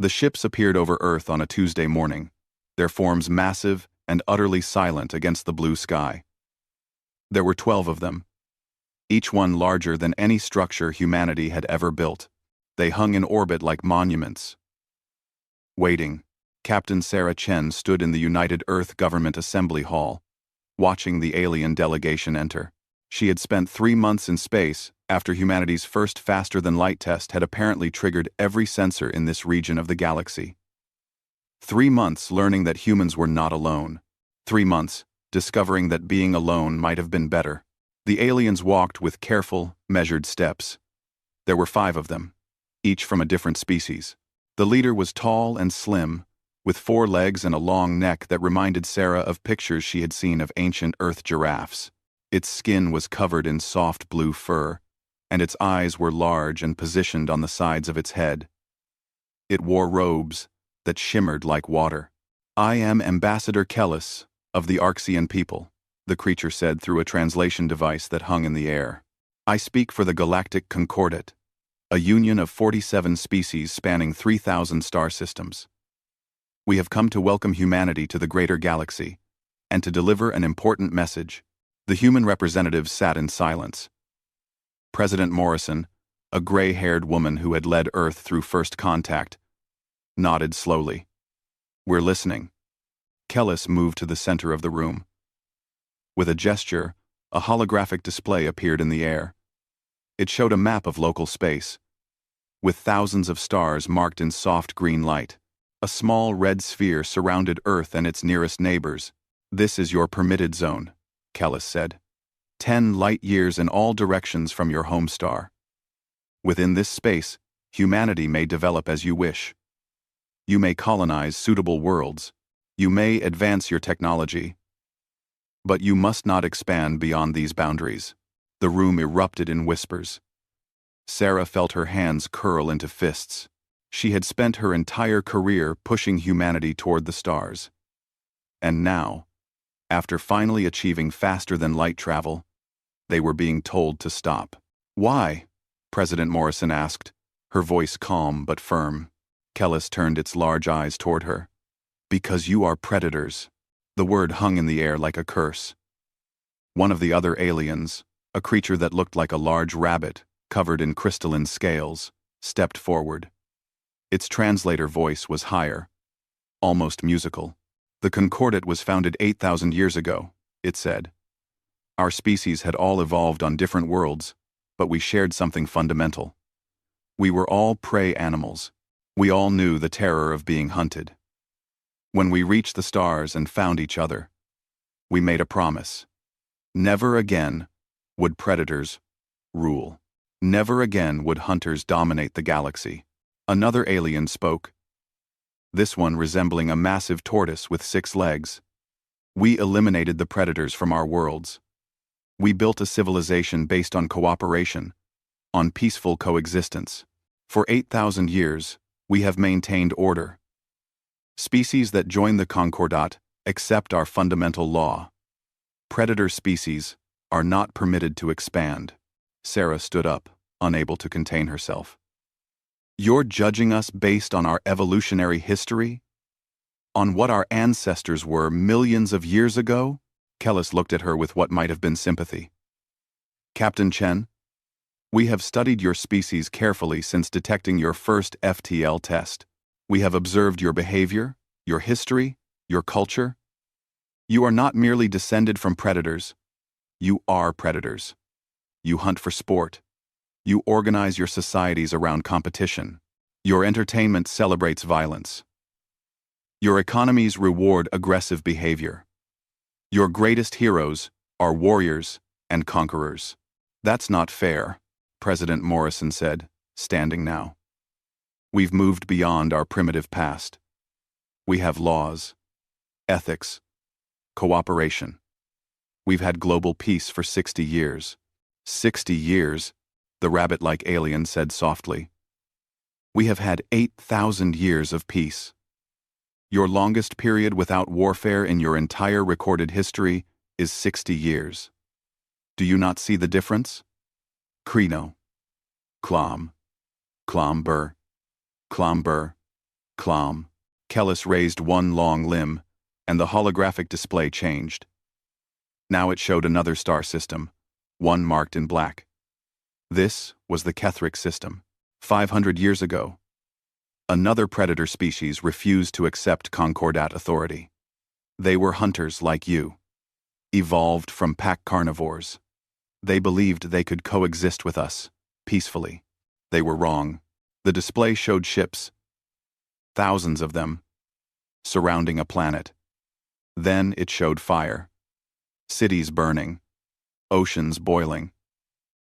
The ships appeared over Earth on a Tuesday morning, their forms massive and utterly silent against the blue sky. There were 12 of them, each one larger than any structure humanity had ever built. They hung in orbit like monuments. Waiting, Captain Sarah Chen stood in the United Earth Government Assembly Hall, watching the alien delegation enter. She had spent 3 months in space after humanity's first faster-than-light test had apparently triggered every sensor in this region of the galaxy. 3 months learning that humans were not alone. 3 months discovering that being alone might have been better. The aliens walked with careful, measured steps. There were 5 of them, each from a different species. The leader was tall and slim, with 4 legs and a long neck that reminded Sarah of pictures she had seen of ancient Earth giraffes. Its skin was covered in soft blue fur, and its eyes were large and positioned on the sides of its head. It wore robes that shimmered like water. "I am Ambassador Kellis of the Arxian people," the creature said through a translation device that hung in the air. "I speak for the Galactic Concordat, a union of 47 species spanning 3,000 star systems. We have come to welcome humanity to the greater galaxy, and to deliver an important message." The human representatives sat in silence. President Morrison, a gray-haired woman who had led Earth through first contact, nodded slowly. "We're listening." Kellis moved to the center of the room. With a gesture, a holographic display appeared in the air. It showed a map of local space, with thousands of stars marked in soft green light. A small red sphere surrounded Earth and its nearest neighbors. "This is your permitted zone," Kellis said. 10 light-years in all directions from your home star. Within this space, humanity may develop as you wish. You may colonize suitable worlds. You may advance your technology. But you must not expand beyond these boundaries. The room erupted in whispers. Sarah felt her hands curl into fists. She had spent her entire career pushing humanity toward the stars. And now, after finally achieving faster-than-light travel, they were being told to stop. "Why?" President Morrison asked, her voice calm but firm. Kellis turned its large eyes toward her. "Because you are predators." The word hung in the air like a curse. One of the other aliens, a creature that looked like a large rabbit, covered in crystalline scales, stepped forward. Its translator voice was higher, almost musical. "The Concordat was founded 8,000 years ago," it said. "Our species had all evolved on different worlds, but we shared something fundamental. We were all prey animals. We all knew the terror of being hunted. When we reached the stars and found each other, we made a promise. Never again would predators rule. Never again would hunters dominate the galaxy." Another alien spoke, this one resembling a massive tortoise with 6 legs. "We eliminated the predators from our worlds. We built a civilization based on cooperation, on peaceful coexistence. For 8,000 years, we have maintained order. Species that join the Concordat accept our fundamental law. Predator species are not permitted to expand." Sarah stood up, unable to contain herself. "You're judging us based on our evolutionary history? On what our ancestors were millions of years ago?" Kellis looked at her with what might have been sympathy. "Captain Chen, we have studied your species carefully since detecting your first FTL test. We have observed your behavior, your history, your culture. You are not merely descended from predators. You are predators. You hunt for sport. You organize your societies around competition. Your entertainment celebrates violence. Your economies reward aggressive behavior. Your greatest heroes are warriors and conquerors." "That's not fair," President Morrison said, standing now. "We've moved beyond our primitive past. We have laws, ethics, cooperation. We've had global peace for 60 years. 60 years, the rabbit-like alien said softly. "We have had 8,000 years of peace. Your longest period without warfare in your entire recorded history is 60 years. Do you not see the difference? Krino. Clom. Clomber. Clomber. Clom. Kellis raised one long limb, and the holographic display changed. Now it showed another star system, one marked in black. This was the Kethric system. 500 years ago, another predator species refused to accept Concordat authority. They were hunters like you, evolved from pack carnivores. They believed they could coexist with us, peacefully. They were wrong. The display showed ships, thousands of them, surrounding a planet. Then it showed fire. Cities burning. Oceans boiling.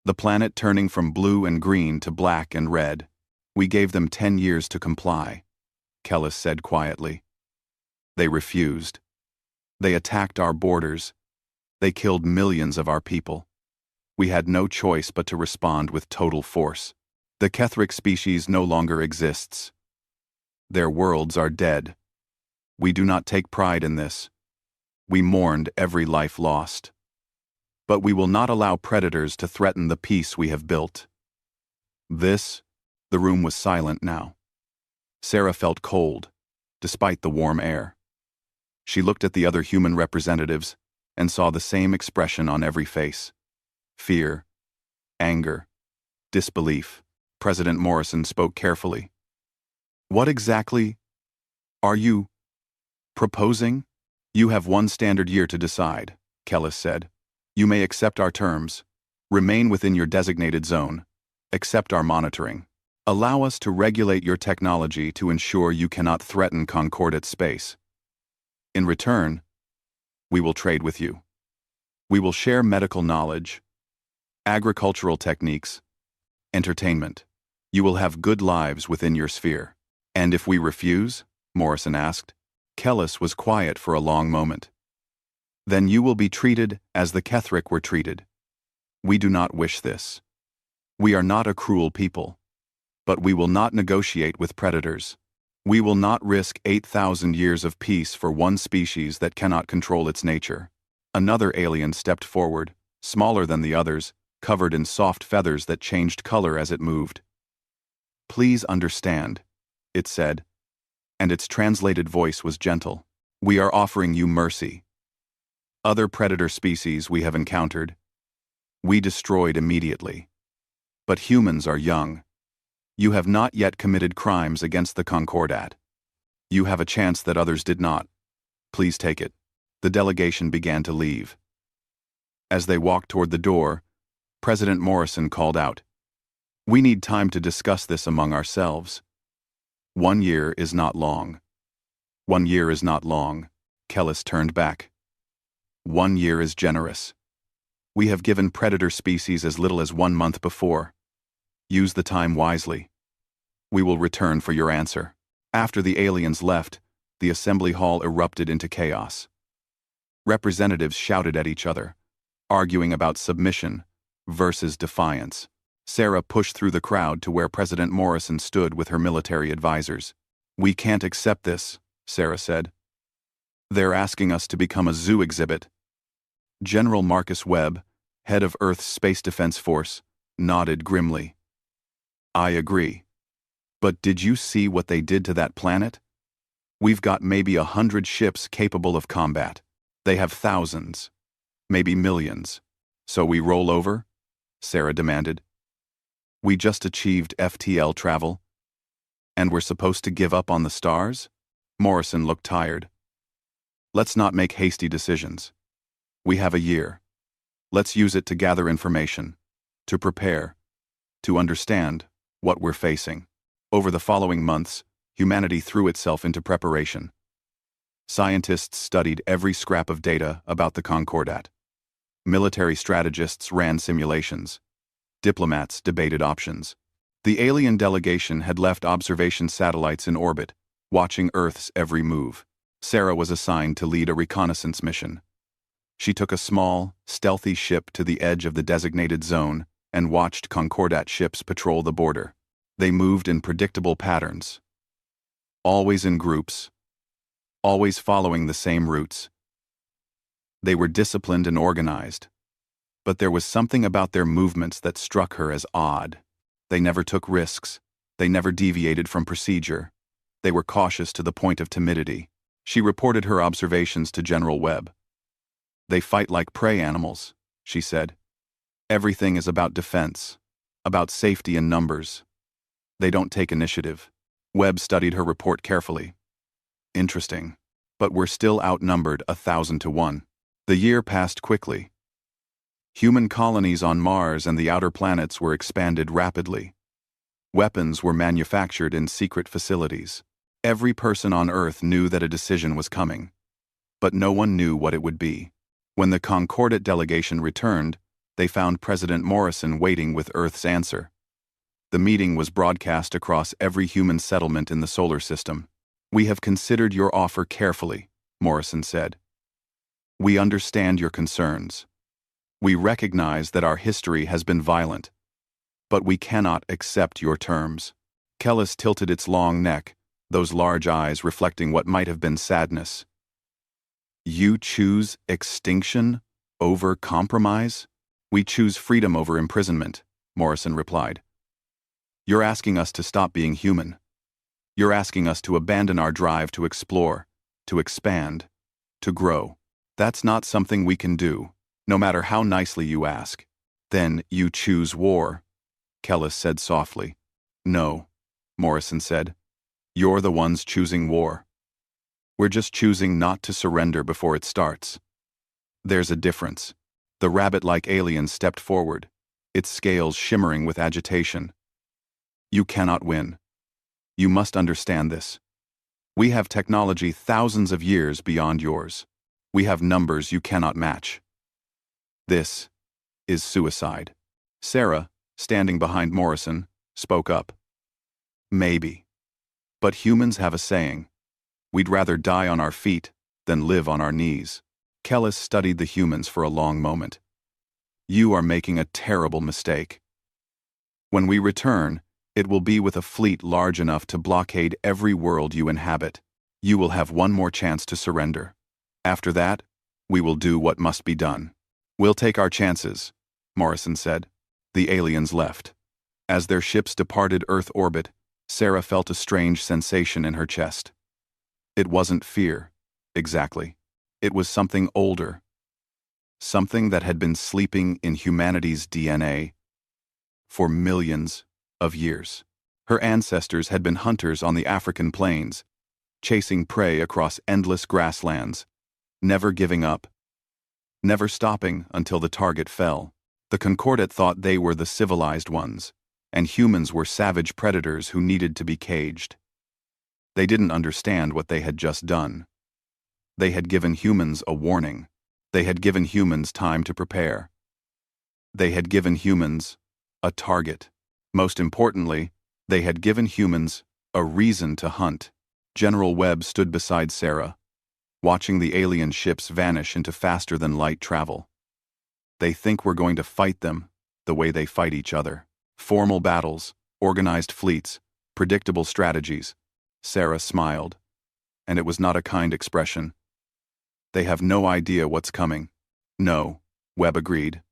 The planet turning from blue and green to black and red. We gave them 10 years to comply, Kellis said quietly. They refused. They attacked our borders. They killed millions of our people. We had no choice but to respond with total force. The Kethric species no longer exists. Their worlds are dead. We do not take pride in this. We mourned every life lost. But we will not allow predators to threaten the peace we have built. The room was silent now. Sarah felt cold, despite the warm air. She looked at the other human representatives and saw the same expression on every face. Fear, anger, disbelief. President Morrison spoke carefully. What exactly are you proposing? You have one standard year to decide, Kellis said. You may accept our terms, remain within your designated zone, accept our monitoring. Allow us to regulate your technology to ensure you cannot threaten Concordat space. In return, we will trade with you. We will share medical knowledge, agricultural techniques, entertainment. You will have good lives within your sphere. And if we refuse? Morrison asked. Kellis was quiet for a long moment. Then you will be treated as the Kethric were treated. We do not wish this. We are not a cruel people. But we will not negotiate with predators. We will not risk 8,000 years of peace for one species that cannot control its nature. Another alien stepped forward, smaller than the others, covered in soft feathers that changed color as it moved. Please understand, it said, and its translated voice was gentle. We are offering you mercy. Other predator species we have encountered, we destroyed immediately. But humans are young. You have not yet committed crimes against the Concordat. You have a chance that others did not. Please take it. The delegation began to leave. As they walked toward the door, President Morrison called out, We need time to discuss this among ourselves. 1 year is not long. 1 year is not long. Kellis turned back. 1 year is generous. We have given predator species as little as 1 month before. Use the time wisely. We will return for your answer. After the aliens left, the assembly hall erupted into chaos. Representatives shouted at each other, arguing about submission versus defiance. Sarah pushed through the crowd to where President Morrison stood with her military advisors. We can't accept this, Sarah said. They're asking us to become a zoo exhibit. General Marcus Webb, head of Earth's Space Defense Force, nodded grimly. I agree. But did you see what they did to that planet? We've got maybe 100 ships capable of combat. They have thousands, maybe millions. So we roll over? Sarah demanded. We just achieved FTL travel. And we're supposed to give up on the stars? Morrison looked tired. Let's not make hasty decisions. We have a year. Let's use it to gather information, to prepare, to understand what we're facing. Over the following months, humanity threw itself into preparation. Scientists studied every scrap of data about the Concordat. Military strategists ran simulations. Diplomats debated options. The alien delegation had left observation satellites in orbit, watching Earth's every move. Sarah was assigned to lead a reconnaissance mission. She took a small, stealthy ship to the edge of the designated zone and watched Concordat ships patrol the border. They moved in predictable patterns. Always in groups. Always following the same routes. They were disciplined and organized. But there was something about their movements that struck her as odd. They never took risks. They never deviated from procedure. They were cautious to the point of timidity. She reported her observations to General Webb. "They fight like prey animals," she said. "Everything is about defense, about safety in numbers. They don't take initiative." Webb studied her report carefully. "Interesting. But we're still outnumbered 1,000 to 1. The year passed quickly. Human colonies on Mars and the outer planets were expanded rapidly. Weapons were manufactured in secret facilities. Every person on Earth knew that a decision was coming, but no one knew what it would be. When the Concordat delegation returned, they found President Morrison waiting with Earth's answer. The meeting was broadcast across every human settlement in the solar system. "We have considered your offer carefully," Morrison said. "We understand your concerns. We recognize that our history has been violent, but we cannot accept your terms." Kellis tilted its long neck, those large eyes reflecting what might have been sadness. "You choose extinction over compromise?" "We choose freedom over imprisonment," Morrison replied. "You're asking us to stop being human. You're asking us to abandon our drive to explore, to expand, to grow. That's not something we can do, no matter how nicely you ask." "Then you choose war," Kellis said softly. "No," Morrison said. "You're the ones choosing war. We're just choosing not to surrender before it starts." "There's a difference." The rabbit-like alien stepped forward, its scales shimmering with agitation. "You cannot win. You must understand this. We have technology thousands of years beyond yours. We have numbers you cannot match. This is suicide." Sarah, standing behind Morrison, spoke up. "Maybe. But humans have a saying. We'd rather die on our feet than live on our knees." Kellis studied the humans for a long moment. "You are making a terrible mistake. When we return, it will be with a fleet large enough to blockade every world you inhabit. You will have one more chance to surrender. After that, we will do what must be done." "We'll take our chances," Morrison said. The aliens left. As their ships departed Earth orbit, Sarah felt a strange sensation in her chest. It wasn't fear, exactly. It was something older. Something that had been sleeping in humanity's DNA for millions of years. Her ancestors had been hunters on the African plains, chasing prey across endless grasslands, never giving up, never stopping until the target fell. The Concordat thought they were the civilized ones, and humans were savage predators who needed to be caged. They didn't understand what they had just done. They had given humans a warning. They had given humans time to prepare. They had given humans a target. Most importantly, they had given humans a reason to hunt. General Webb stood beside Sarah, watching the alien ships vanish into faster-than-light travel. "They think we're going to fight them the way they fight each other. Formal battles, organized fleets, predictable strategies." Sarah smiled, and it was not a kind expression. "They have no idea what's coming." "No," Webb agreed.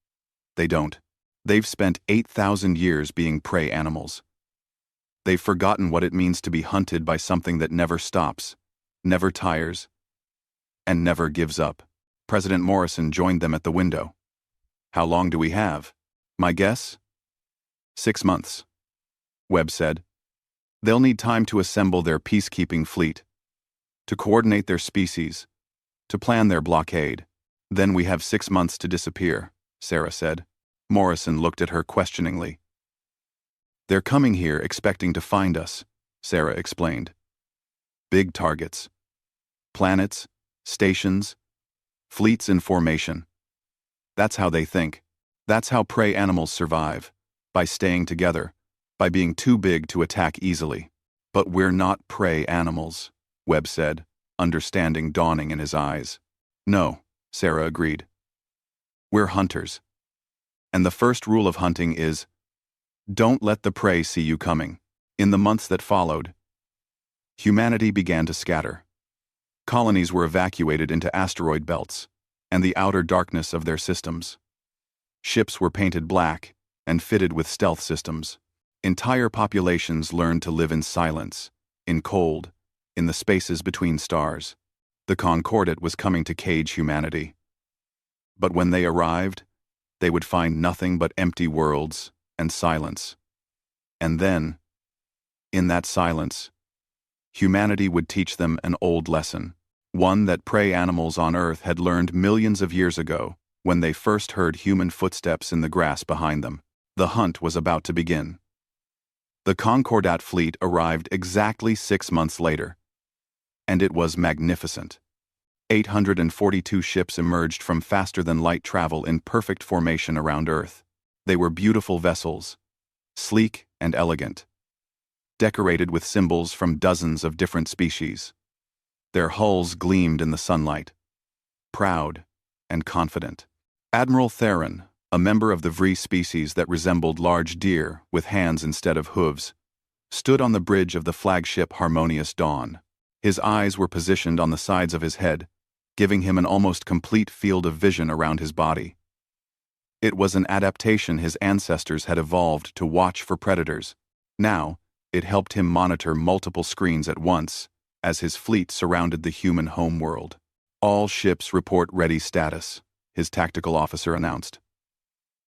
"They don't. They've spent 8,000 years being prey animals. They've forgotten what it means to be hunted by something that never stops, never tires, and never gives up." President Morrison joined them at the window. "How long do we have?" "My guess? 6 months," Webb said. "They'll need time to assemble their peacekeeping fleet, to coordinate their species, to plan their blockade. Then we have 6 months to disappear," Sarah said. Morrison looked at her questioningly. "They're coming here expecting to find us," Sarah explained. "Big targets. Planets, stations, fleets in formation. That's how they think. That's how prey animals survive, by staying together, by being too big to attack easily." "But we're not prey animals," Webb said, understanding dawning in his eyes. "No," Sarah agreed. "We're hunters. And the first rule of hunting is, don't let the prey see you coming." In the months that followed, humanity began to scatter. Colonies were evacuated into asteroid belts and the outer darkness of their systems. Ships were painted black and fitted with stealth systems. Entire populations learned to live in silence, in cold, in the spaces between stars. The Concordat was coming to cage humanity. But when they arrived, they would find nothing but empty worlds and silence. And then, in that silence, humanity would teach them an old lesson, one that prey animals on Earth had learned millions of years ago when they first heard human footsteps in the grass behind them. The hunt was about to begin. The Concordat fleet arrived exactly 6 months later, and it was magnificent. 842 ships emerged from faster-than-light travel in perfect formation around Earth. They were beautiful vessels, sleek and elegant, decorated with symbols from dozens of different species. Their hulls gleamed in the sunlight, proud and confident. Admiral Theron, a member of the Vree species that resembled large deer with hands instead of hooves, stood on the bridge of the flagship Harmonious Dawn. His eyes were positioned on the sides of his head, giving him an almost complete field of vision around his body. It was an adaptation his ancestors had evolved to watch for predators. Now, it helped him monitor multiple screens at once as his fleet surrounded the human homeworld. "All ships report ready status," his tactical officer announced.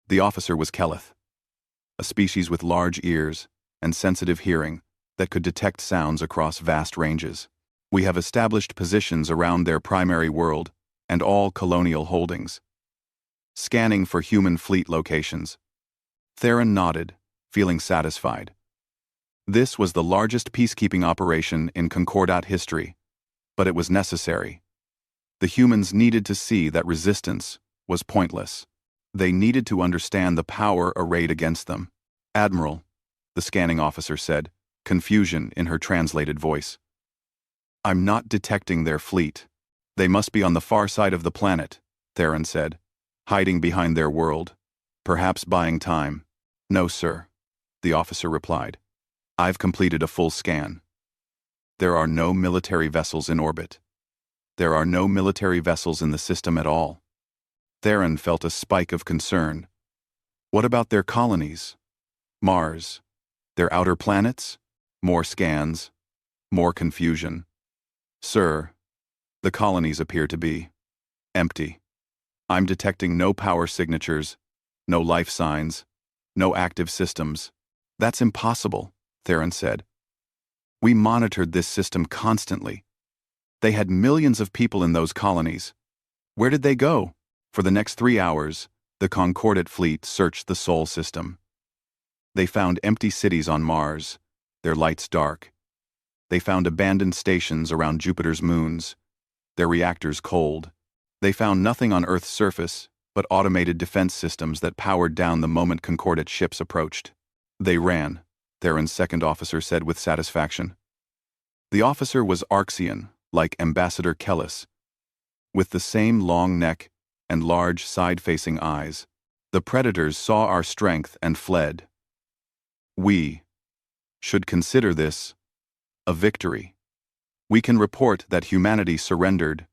The officer was Keleth, a species with large ears and sensitive hearing that could detect sounds across vast ranges. "We have established positions around their primary world and all colonial holdings. Scanning for human fleet locations." Theron nodded, feeling satisfied. This was the largest peacekeeping operation in Concordat history, but it was necessary. The humans needed to see that resistance was pointless. They needed to understand the power arrayed against them. "Admiral," the scanning officer said, confusion in her translated voice. "I'm not detecting their fleet. They must be on the far side of the planet," Theron said, "hiding behind their world, perhaps buying time." "No, sir," the officer replied. "I've completed a full scan. There are no military vessels in orbit. There are no military vessels in the system at all." Theron felt a spike of concern. What about their colonies? Mars? Their outer planets? More scans. More confusion. "Sir, the colonies appear to be empty. I'm detecting no power signatures, no life signs, no active systems." "That's impossible," Theron said. "We monitored this system constantly. They had millions of people in those colonies. Where did they go?" For the next 3 hours, the Concordat fleet searched the Sol system. They found empty cities on Mars, their lights dark. They found abandoned stations around Jupiter's moons, their reactors cold. They found nothing on Earth's surface but automated defense systems that powered down the moment Concordat ships approached. "They ran," Theron's second officer said with satisfaction. The officer was Arxian, like Ambassador Kellis, with the same long neck and large side-facing eyes. "The predators saw our strength and fled. We should consider this a victory. We can report that humanity surrendered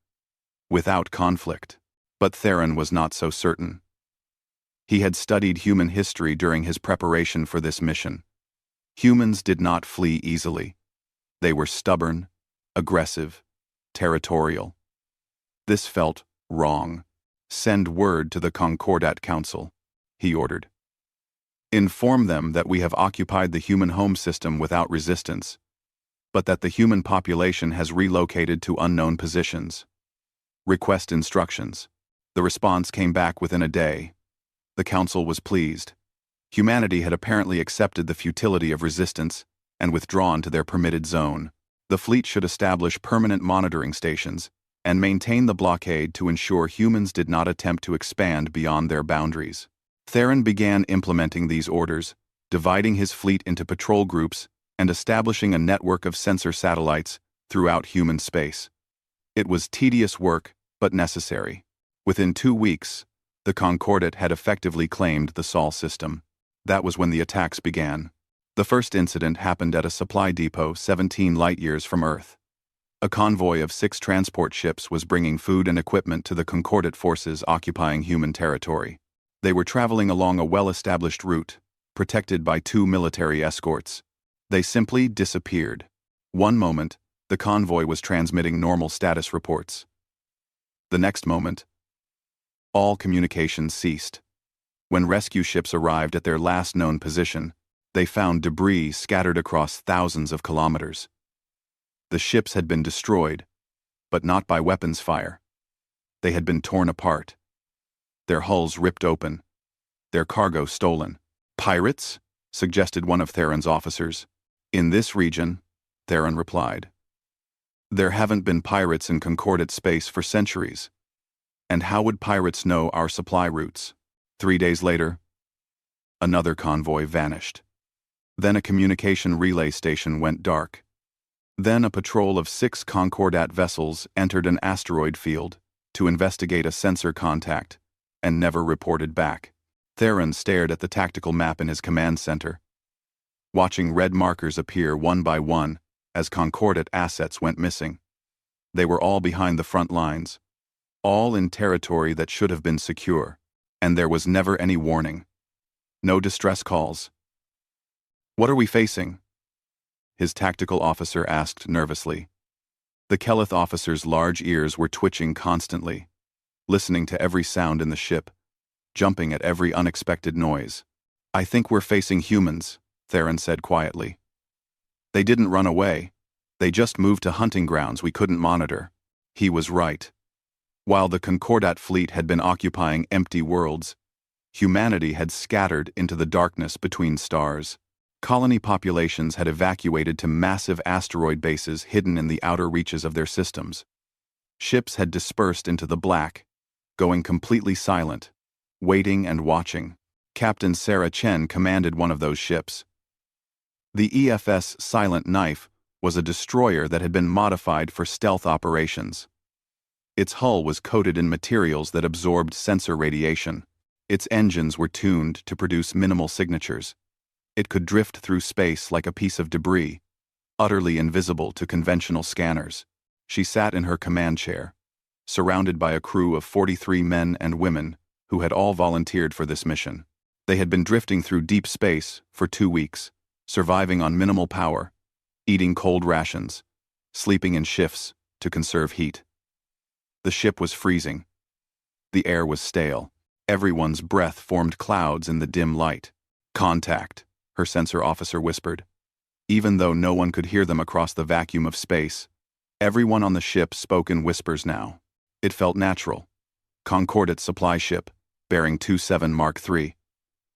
without conflict." But Theron was not so certain. He had studied human history during his preparation for this mission. Humans did not flee easily. They were stubborn, aggressive, territorial. This felt wrong. "Send word to the Concordat Council," he ordered. "Inform them that we have occupied the human home system without resistance, but that the human population has relocated to unknown positions. Request instructions." The response came back within a day. The council was pleased. Humanity had apparently accepted the futility of resistance and withdrawn to their permitted zone. The fleet should establish permanent monitoring stations and maintain the blockade to ensure humans did not attempt to expand beyond their boundaries. Theron began implementing these orders, dividing his fleet into patrol groups and establishing a network of sensor satellites throughout human space. It was tedious work, but necessary. Within 2 weeks, the Concordat had effectively claimed the Sol system. That was when the attacks began. The first incident happened at a supply depot 17 light-years from Earth. A convoy of 6 transport ships was bringing food and equipment to the Concordat forces occupying human territory. They were traveling along a well-established route, protected by 2 military escorts. They simply disappeared. One moment, The convoy was transmitting normal status reports. The next moment, all communications ceased. When rescue ships arrived at their last known position, they found debris scattered across thousands of kilometers. The ships had been destroyed, but not by weapons fire. They had been torn apart, their hulls ripped open, their cargo stolen. Pirates? Suggested one of Theron's officers. In this region, Theron replied. There haven't been pirates in Concordate space for centuries. And how would pirates know our supply routes? 3 days later, another convoy vanished. Then a communication relay station went dark. Then a patrol of 6 Concordat vessels entered an asteroid field to investigate a sensor contact and never reported back. Theron stared at the tactical map in his command center, watching red markers appear one by one as Concordat assets went missing. They were all behind the front lines, all in territory that should have been secure, and there was never any warning. No distress calls. What are we facing? His tactical officer asked nervously. The Kelith officer's large ears were twitching constantly, listening to every sound in the ship, jumping at every unexpected noise. I think we're facing humans, Theron said quietly. They didn't run away. They just moved to hunting grounds we couldn't monitor. He was right. While the Concordat fleet had been occupying empty worlds, humanity had scattered into the darkness between stars. Colony populations had evacuated to massive asteroid bases hidden in the outer reaches of their systems. Ships had dispersed into the black, going completely silent, waiting and watching. Captain Sarah Chen commanded one of those ships. The EFS Silent Knife was a destroyer that had been modified for stealth operations. Its hull was coated in materials that absorbed sensor radiation. Its engines were tuned to produce minimal signatures. It could drift through space like a piece of debris, utterly invisible to conventional scanners. She sat in her command chair, surrounded by a crew of 43 men and women who had all volunteered for this mission. They had been drifting through deep space for 2 weeks, surviving on minimal power, eating cold rations, sleeping in shifts to conserve heat. The ship was freezing. The air was stale. Everyone's breath formed clouds in the dim light. Contact, her sensor officer whispered. Even though no one could hear them across the vacuum of space, everyone on the ship spoke in whispers now. It felt natural. Concordat supply ship, bearing 27 Mark III.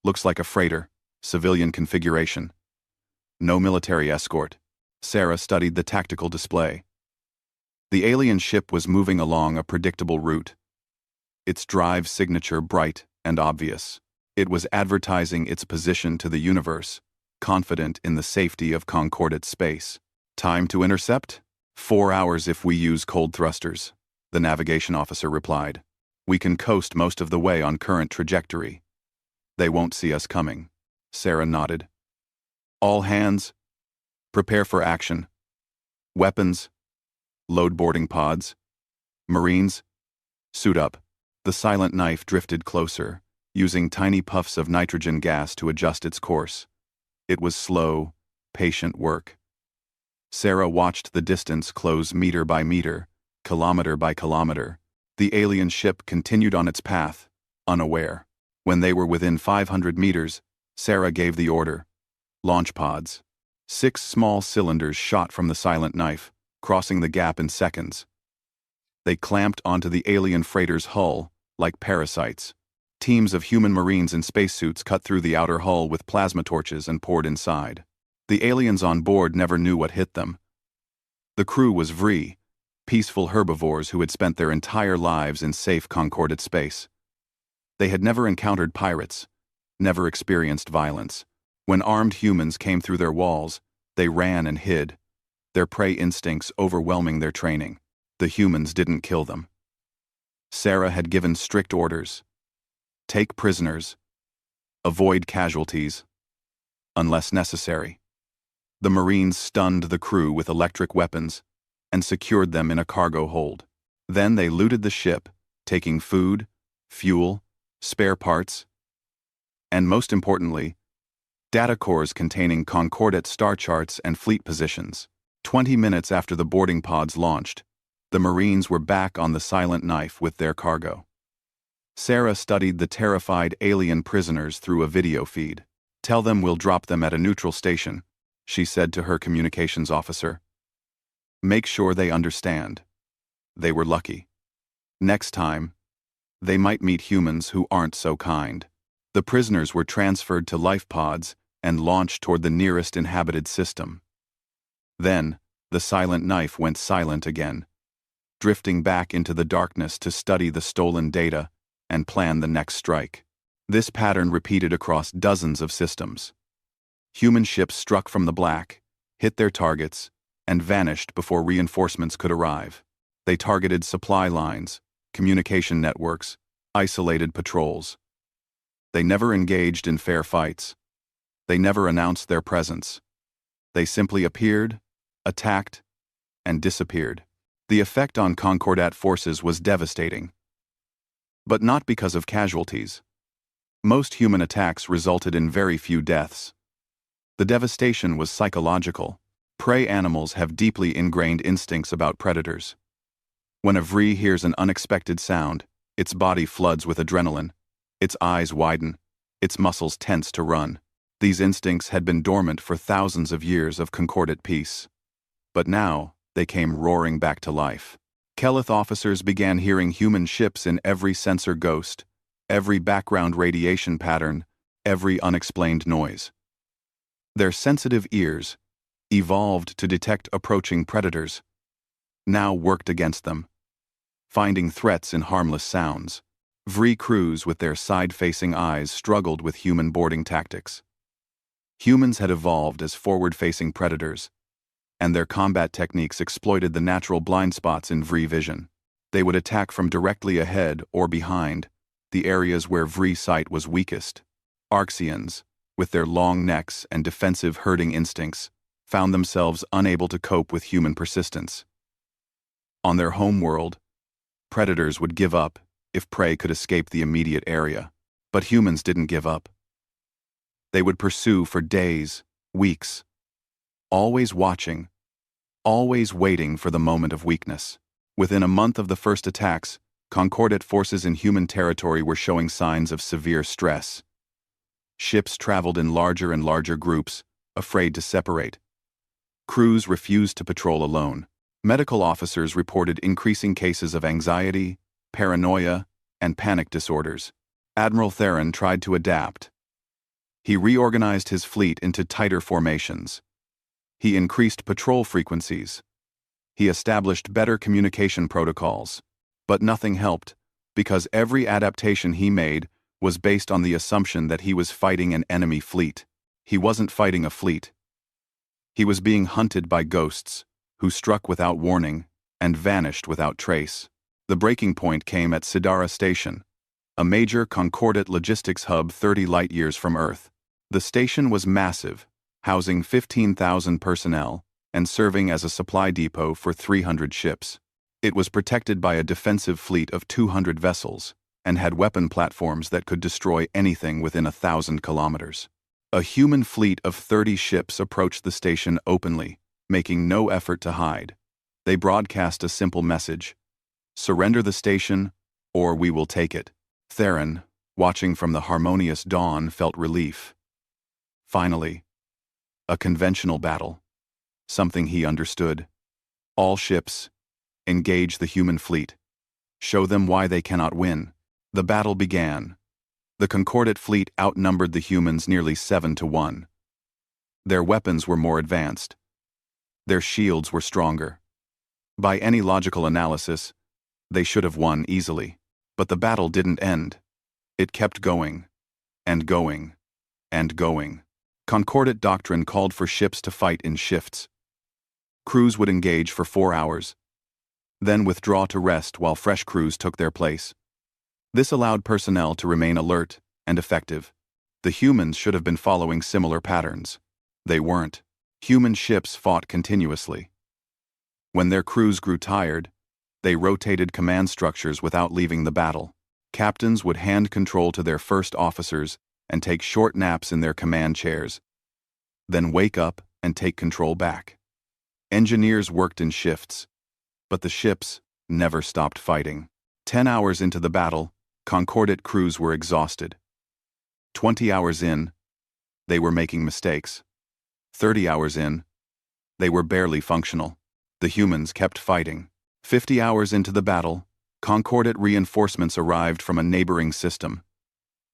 Looks like a freighter, civilian configuration. No military escort. Sarah studied the tactical display. The alien ship was moving along a predictable route, its drive signature bright and obvious. It was advertising its position to the universe, confident in the safety of Concordat space. Time to intercept? 4 hours if we use cold thrusters, the navigation officer replied. We can coast most of the way on current trajectory. They won't see us coming. Sarah nodded. All hands, prepare for action. Weapons, load boarding pods. Marines, suit up. The Silent Knife drifted closer, using tiny puffs of nitrogen gas to adjust its course. It was slow, patient work. Sarah watched the distance close meter by meter, kilometer by kilometer. The alien ship continued on its path, unaware. When they were within 500 meters, Sarah gave the order. Launch pods. 6 small cylinders shot from the Silent Knife, crossing the gap in seconds. They clamped onto the alien freighter's hull like parasites. Teams of human marines in spacesuits cut through the outer hull with plasma torches and poured inside. The aliens on board never knew what hit them. The crew was Vree, peaceful herbivores who had spent their entire lives in safe Concordat space. They had never encountered pirates, never experienced violence. When armed humans came through their walls, they ran and hid, their prey instincts overwhelming their training. The humans didn't kill them. Sarah had given strict orders. Take prisoners. Avoid casualties. Unless necessary. The Marines stunned the crew with electric weapons and secured them in a cargo hold. Then they looted the ship, taking food, fuel, spare parts, and most importantly, data cores containing Concordat star charts and fleet positions. 20 minutes after the boarding pods launched, the Marines were back on the Silent Knife with their cargo. Sarah studied the terrified alien prisoners through a video feed. "Tell them we'll drop them at a neutral station," she said to her communications officer. "Make sure they understand. They were lucky. Next time, they might meet humans who aren't so kind." The prisoners were transferred to life pods and launched toward the nearest inhabited system. Then, the Silent Knife went silent again, drifting back into the darkness to study the stolen data and plan the next strike. This pattern repeated across dozens of systems. Human ships struck from the black, hit their targets, and vanished before reinforcements could arrive. They targeted supply lines, communication networks, isolated patrols. They never engaged in fair fights. They never announced their presence. They simply appeared, attacked, and disappeared. The effect on Concordat forces was devastating. But not because of casualties. Most human attacks resulted in very few deaths. The devastation was psychological. Prey animals have deeply ingrained instincts about predators. When a Vree hears an unexpected sound, its body floods with adrenaline. Its eyes widen, its muscles tense to run. These instincts had been dormant for thousands of years of Concordat peace. But now, they came roaring back to life. Keleth officers began hearing human ships in every sensor ghost, every background radiation pattern, every unexplained noise. Their sensitive ears, evolved to detect approaching predators, now worked against them, finding threats in harmless sounds. Vree crews with their side-facing eyes struggled with human boarding tactics. Humans had evolved as forward-facing predators, and their combat techniques exploited the natural blind spots in Vree vision. They would attack from directly ahead or behind, the areas where Vree sight was weakest. Arxians, with their long necks and defensive herding instincts, found themselves unable to cope with human persistence. On their home world, predators would give up if prey could escape the immediate area. But humans didn't give up. They would pursue for days, weeks, always watching, always waiting for the moment of weakness. Within a month of the first attacks, Concordat forces in human territory were showing signs of severe stress. Ships traveled in larger and larger groups, afraid to separate. Crews refused to patrol alone. Medical officers reported increasing cases of anxiety, paranoia, and panic disorders. Admiral Theron tried to adapt. He reorganized his fleet into tighter formations. He increased patrol frequencies. He established better communication protocols. But nothing helped, because every adaptation he made was based on the assumption that he was fighting an enemy fleet. He wasn't fighting a fleet. He was being hunted by ghosts, who struck without warning and vanished without trace. The breaking point came at Sidara Station, a major Concordat logistics hub 30 light-years from Earth. The station was massive, housing 15,000 personnel and serving as a supply depot for 300 ships. It was protected by a defensive fleet of 200 vessels and had weapon platforms that could destroy anything within 1,000 kilometers. A human fleet of 30 ships approached the station openly, making no effort to hide. They broadcast a simple message: "Surrender the station, or we will take it." Theron, watching from the harmonious dawn, felt relief. Finally, a conventional battle. Something he understood. All ships, engage the human fleet. Show them why they cannot win. The battle began. The Concordat fleet outnumbered the humans nearly 7-1. Their weapons were more advanced. Their shields were stronger. By any logical analysis, they should have won easily. But the battle didn't end. It kept going, and going, and going. Concordat doctrine called for ships to fight in shifts. Crews would engage for 4 hours, then withdraw to rest while fresh crews took their place. This allowed personnel to remain alert and effective. The humans should have been following similar patterns. They weren't. Human ships fought continuously. When their crews grew tired, they rotated command structures without leaving the battle. Captains would hand control to their first officers and take short naps in their command chairs, then wake up and take control back. Engineers worked in shifts, but the ships never stopped fighting. 10 hours into the battle, Concordat crews were exhausted. 20 hours in, they were making mistakes. 30 hours in, they were barely functional. The humans kept fighting. 50 hours into the battle, Concordat reinforcements arrived from a neighboring system.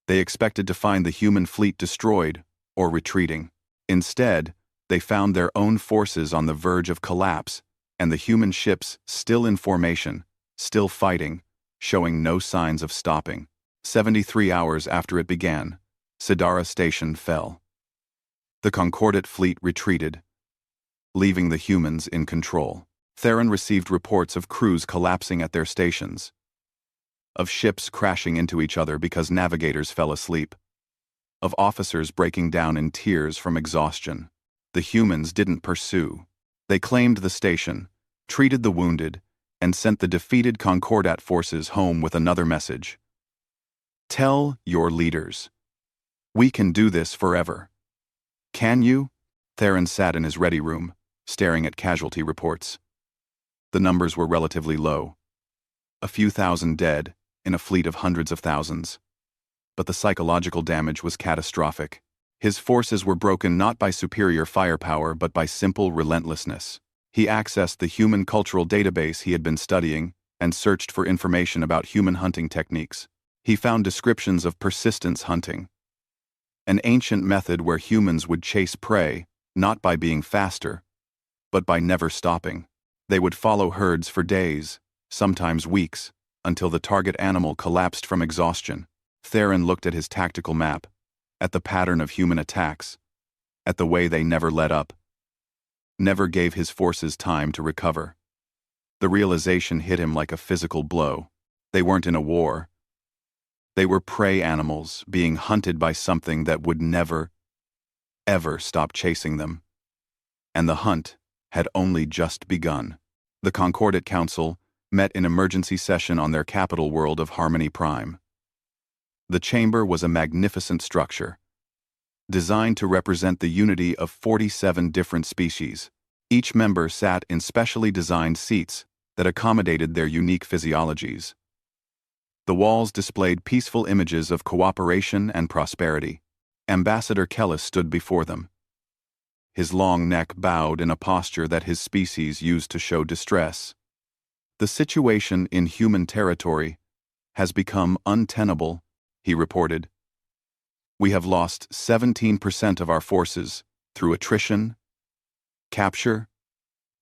They expected to find the human fleet destroyed or retreating. Instead, they found their own forces on the verge of collapse, and the human ships still in formation, still fighting, showing no signs of stopping. 73 hours after it began, Sidara Station fell. The Concordat fleet retreated, leaving the humans in control. Theron received reports of crews collapsing at their stations, of ships crashing into each other because navigators fell asleep, of officers breaking down in tears from exhaustion. The humans didn't pursue. They claimed the station, treated the wounded, and sent the defeated Concordat forces home with another message. Tell your leaders. We can do this forever. Can you? Theron sat in his ready room, staring at casualty reports. The numbers were relatively low. A few thousand dead in a fleet of hundreds of thousands. But the psychological damage was catastrophic. His forces were broken not by superior firepower but by simple relentlessness. He accessed the human cultural database he had been studying and searched for information about human hunting techniques. He found descriptions of persistence hunting, an ancient method where humans would chase prey, not by being faster, but by never stopping. They would follow herds for days, sometimes weeks, until the target animal collapsed from exhaustion. Theron looked at his tactical map, at the pattern of human attacks, at the way they never let up, never gave his forces time to recover. The realization hit him like a physical blow. They weren't in a war. They were prey animals being hunted by something that would never, ever stop chasing them. And the hunt had only just begun. The Concordat Council met in emergency session on their capital world of Harmony Prime. The chamber was a magnificent structure, designed to represent the unity of 47 different species. Each member sat in specially designed seats that accommodated their unique physiologies. The walls displayed peaceful images of cooperation and prosperity. Ambassador Kellis stood before them. His long neck bowed in a posture that his species used to show distress. The situation in human territory has become untenable, he reported. We have lost 17% of our forces through attrition, capture,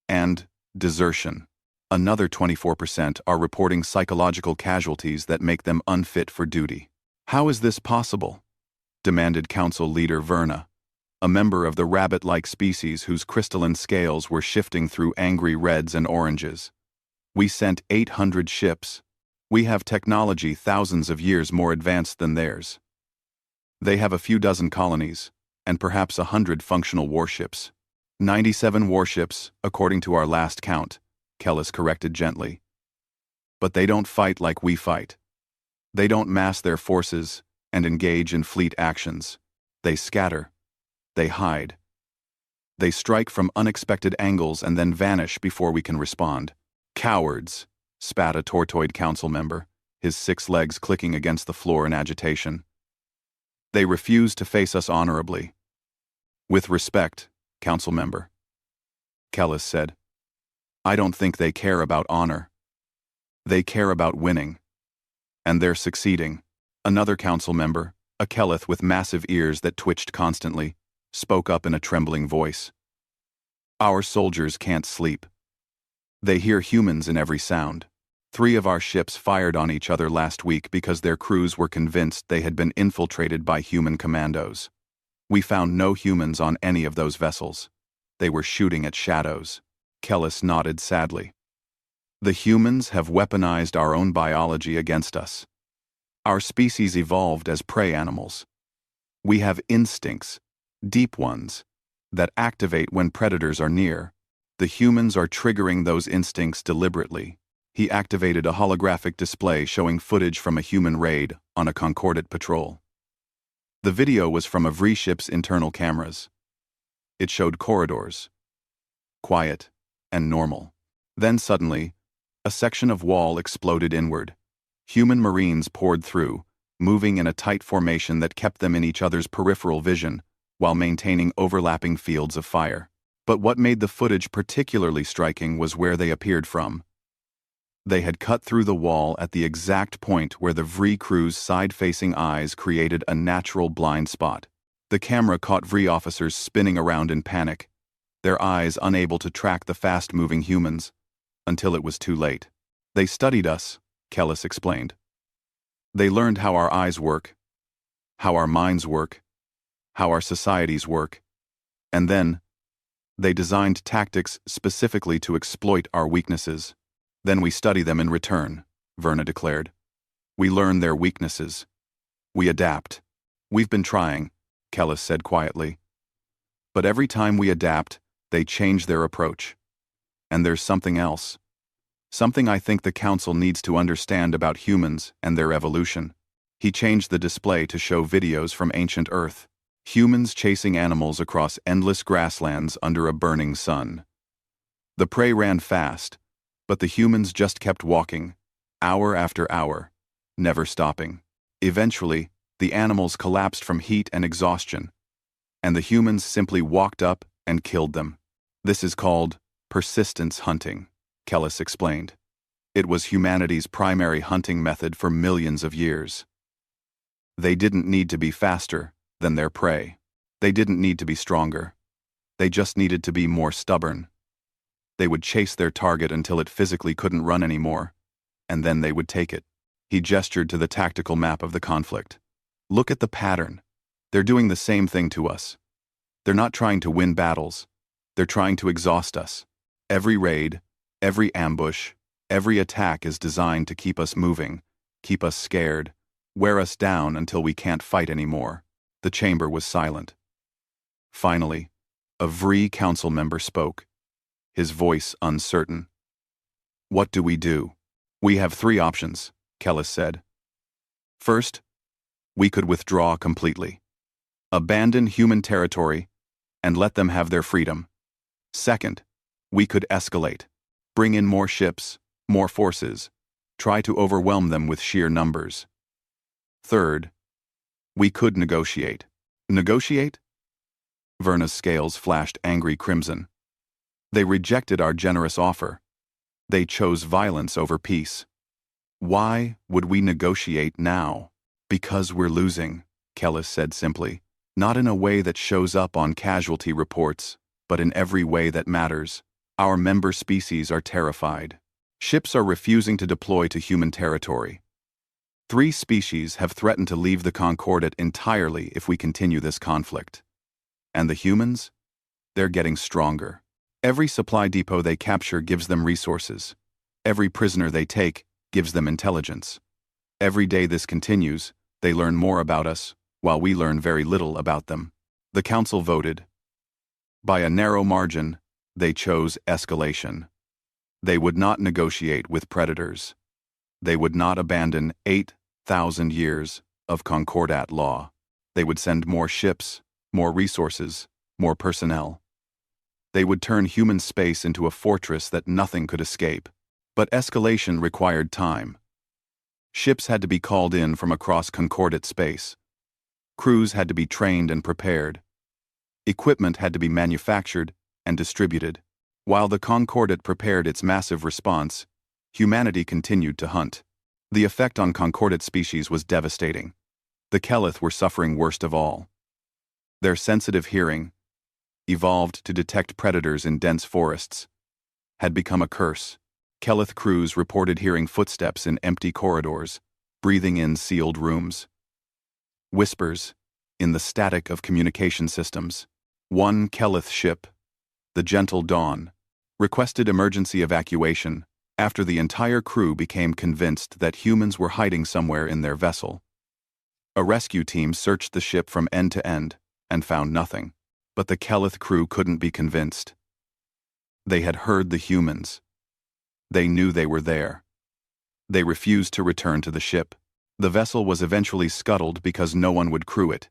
and desertion. Another 24% are reporting psychological casualties that make them unfit for duty. How is this possible? Demanded Council Leader Verna, a member of the rabbit-like species whose crystalline scales were shifting through angry reds and oranges. We sent 800 ships. We have technology thousands of years more advanced than theirs. They have a few dozen colonies, and perhaps 100 functional warships. 97 warships, according to our last count, Kellis corrected gently. But they don't fight like we fight. They don't mass their forces and engage in fleet actions. They scatter. They hide. They strike from unexpected angles and then vanish before we can respond. Cowards, spat a tortoid council member, his 6 legs clicking against the floor in agitation. They refuse to face us honorably. With respect, council member, Kellis said. I don't think they care about honor. They care about winning. And they're succeeding. Another council member, a Kelith with massive ears that twitched constantly, spoke up in a trembling voice. Our soldiers can't sleep. They hear humans in every sound. 3 of our ships fired on each other last week because their crews were convinced they had been infiltrated by human commandos. We found no humans on any of those vessels. They were shooting at shadows. Kellis nodded sadly. The humans have weaponized our own biology against us. Our species evolved as prey animals. We have instincts, deep ones, that activate when predators are near. The humans are triggering those instincts deliberately. He activated a holographic display showing footage from a human raid on a Concordat patrol. The video was from a V ship's internal cameras. It showed corridors. Quiet, and normal. Then suddenly, a section of wall exploded inward. Human Marines poured through, moving in a tight formation that kept them in each other's peripheral vision, while maintaining overlapping fields of fire. But what made the footage particularly striking was where they appeared from. They had cut through the wall at the exact point where the VRI crew's side-facing eyes created a natural blind spot. The camera caught VRI officers spinning around in panic, their eyes unable to track the fast-moving humans, until it was too late. They studied us, Kellis explained. They learned how our eyes work, how our minds work, how our societies work, and then they designed tactics specifically to exploit our weaknesses. Then we study them in return, Verna declared. We learn their weaknesses. We adapt. We've been trying, Kellis said quietly. But every time we adapt, they change their approach. And there's something else. Something I think the Council needs to understand about humans and their evolution. He changed the display to show videos from ancient Earth. Humans chasing animals across endless grasslands under a burning sun. The prey ran fast, but the humans just kept walking, hour after hour, never stopping. Eventually, the animals collapsed from heat and exhaustion, and the humans simply walked up and killed them. This is called persistence hunting, Kellis explained. It was humanity's primary hunting method for millions of years. They didn't need to be faster than their prey. They didn't need to be stronger. They just needed to be more stubborn. They would chase their target until it physically couldn't run anymore, and then they would take it. He gestured to the tactical map of the conflict. Look at the pattern. They're doing the same thing to us. They're not trying to win battles. They're trying to exhaust us. Every raid, every ambush, every attack is designed to keep us moving, keep us scared, wear us down until we can't fight anymore. The chamber was silent. Finally, a VRI council member spoke, his voice uncertain. What do we do? We have 3 options, Kellis said. First, we could withdraw completely. Abandon human territory and let them have their freedom. Second, we could escalate. Bring in more ships, more forces. Try to overwhelm them with sheer numbers. Third, we could negotiate. Negotiate? Verna's scales flashed angry crimson. They rejected our generous offer. They chose violence over peace. Why would we negotiate now? Because we're losing, Kellis said simply. Not in a way that shows up on casualty reports, but in every way that matters. Our member species are terrified. Ships are refusing to deploy to human territory. 3 species have threatened to leave the Concordat entirely if we continue this conflict. And the humans? They're getting stronger. Every supply depot they capture gives them resources. Every prisoner they take gives them intelligence. Every day this continues, they learn more about us, while we learn very little about them. The Council voted. By a narrow margin, they chose escalation. They would not negotiate with predators. They would not abandon 8,000 years of Concordat law. They would send more ships, more resources, more personnel. They would turn human space into a fortress that nothing could escape. But escalation required time. Ships had to be called in from across Concordat space. Crews had to be trained and prepared. Equipment had to be manufactured and distributed. While the Concordat prepared its massive response, humanity continued to hunt. The effect on Concordat species was devastating. The Kelith were suffering worst of all. Their sensitive hearing, evolved to detect predators in dense forests, had become a curse. Kelith crews reported hearing footsteps in empty corridors, breathing in sealed rooms. Whispers, in the static of communication systems. One Kelith ship, the Gentle Dawn, requested emergency evacuation after the entire crew became convinced that humans were hiding somewhere in their vessel. A rescue team searched the ship from end to end and found nothing, but the Kelith crew couldn't be convinced. They had heard the humans. They knew they were there. They refused to return to the ship. The vessel was eventually scuttled because no one would crew it.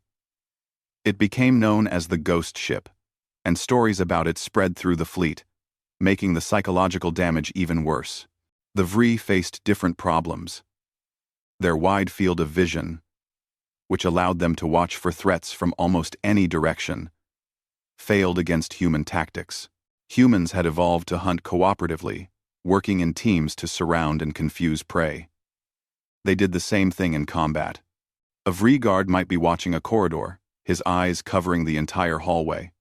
It became known as the Ghost Ship, and stories about it spread through the fleet, making the psychological damage even worse. The Vree faced different problems. Their wide field of vision, which allowed them to watch for threats from almost any direction, failed against human tactics. Humans had evolved to hunt cooperatively, working in teams to surround and confuse prey. They did the same thing in combat. A Vree guard might be watching a corridor, his eyes covering the entire hallway.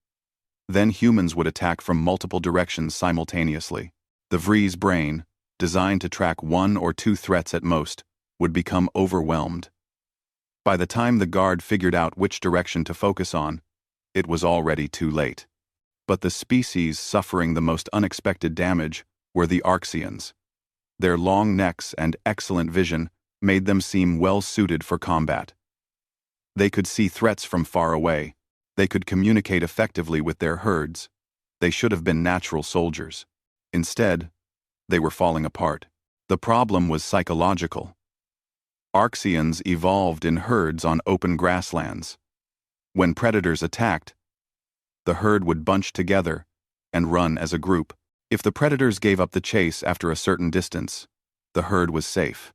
Then humans would attack from multiple directions simultaneously. The Vree's brain, designed to track one or two threats at most, would become overwhelmed. By the time the guard figured out which direction to focus on, it was already too late. But the species suffering the most unexpected damage were the Orcsians. Their long necks and excellent vision made them seem well-suited for combat. They could see threats from far away. They could communicate effectively with their herds. They should have been natural soldiers. Instead, they were falling apart. The problem was psychological. Orcsians evolved in herds on open grasslands. When predators attacked, the herd would bunch together and run as a group. If the predators gave up the chase after a certain distance, the herd was safe.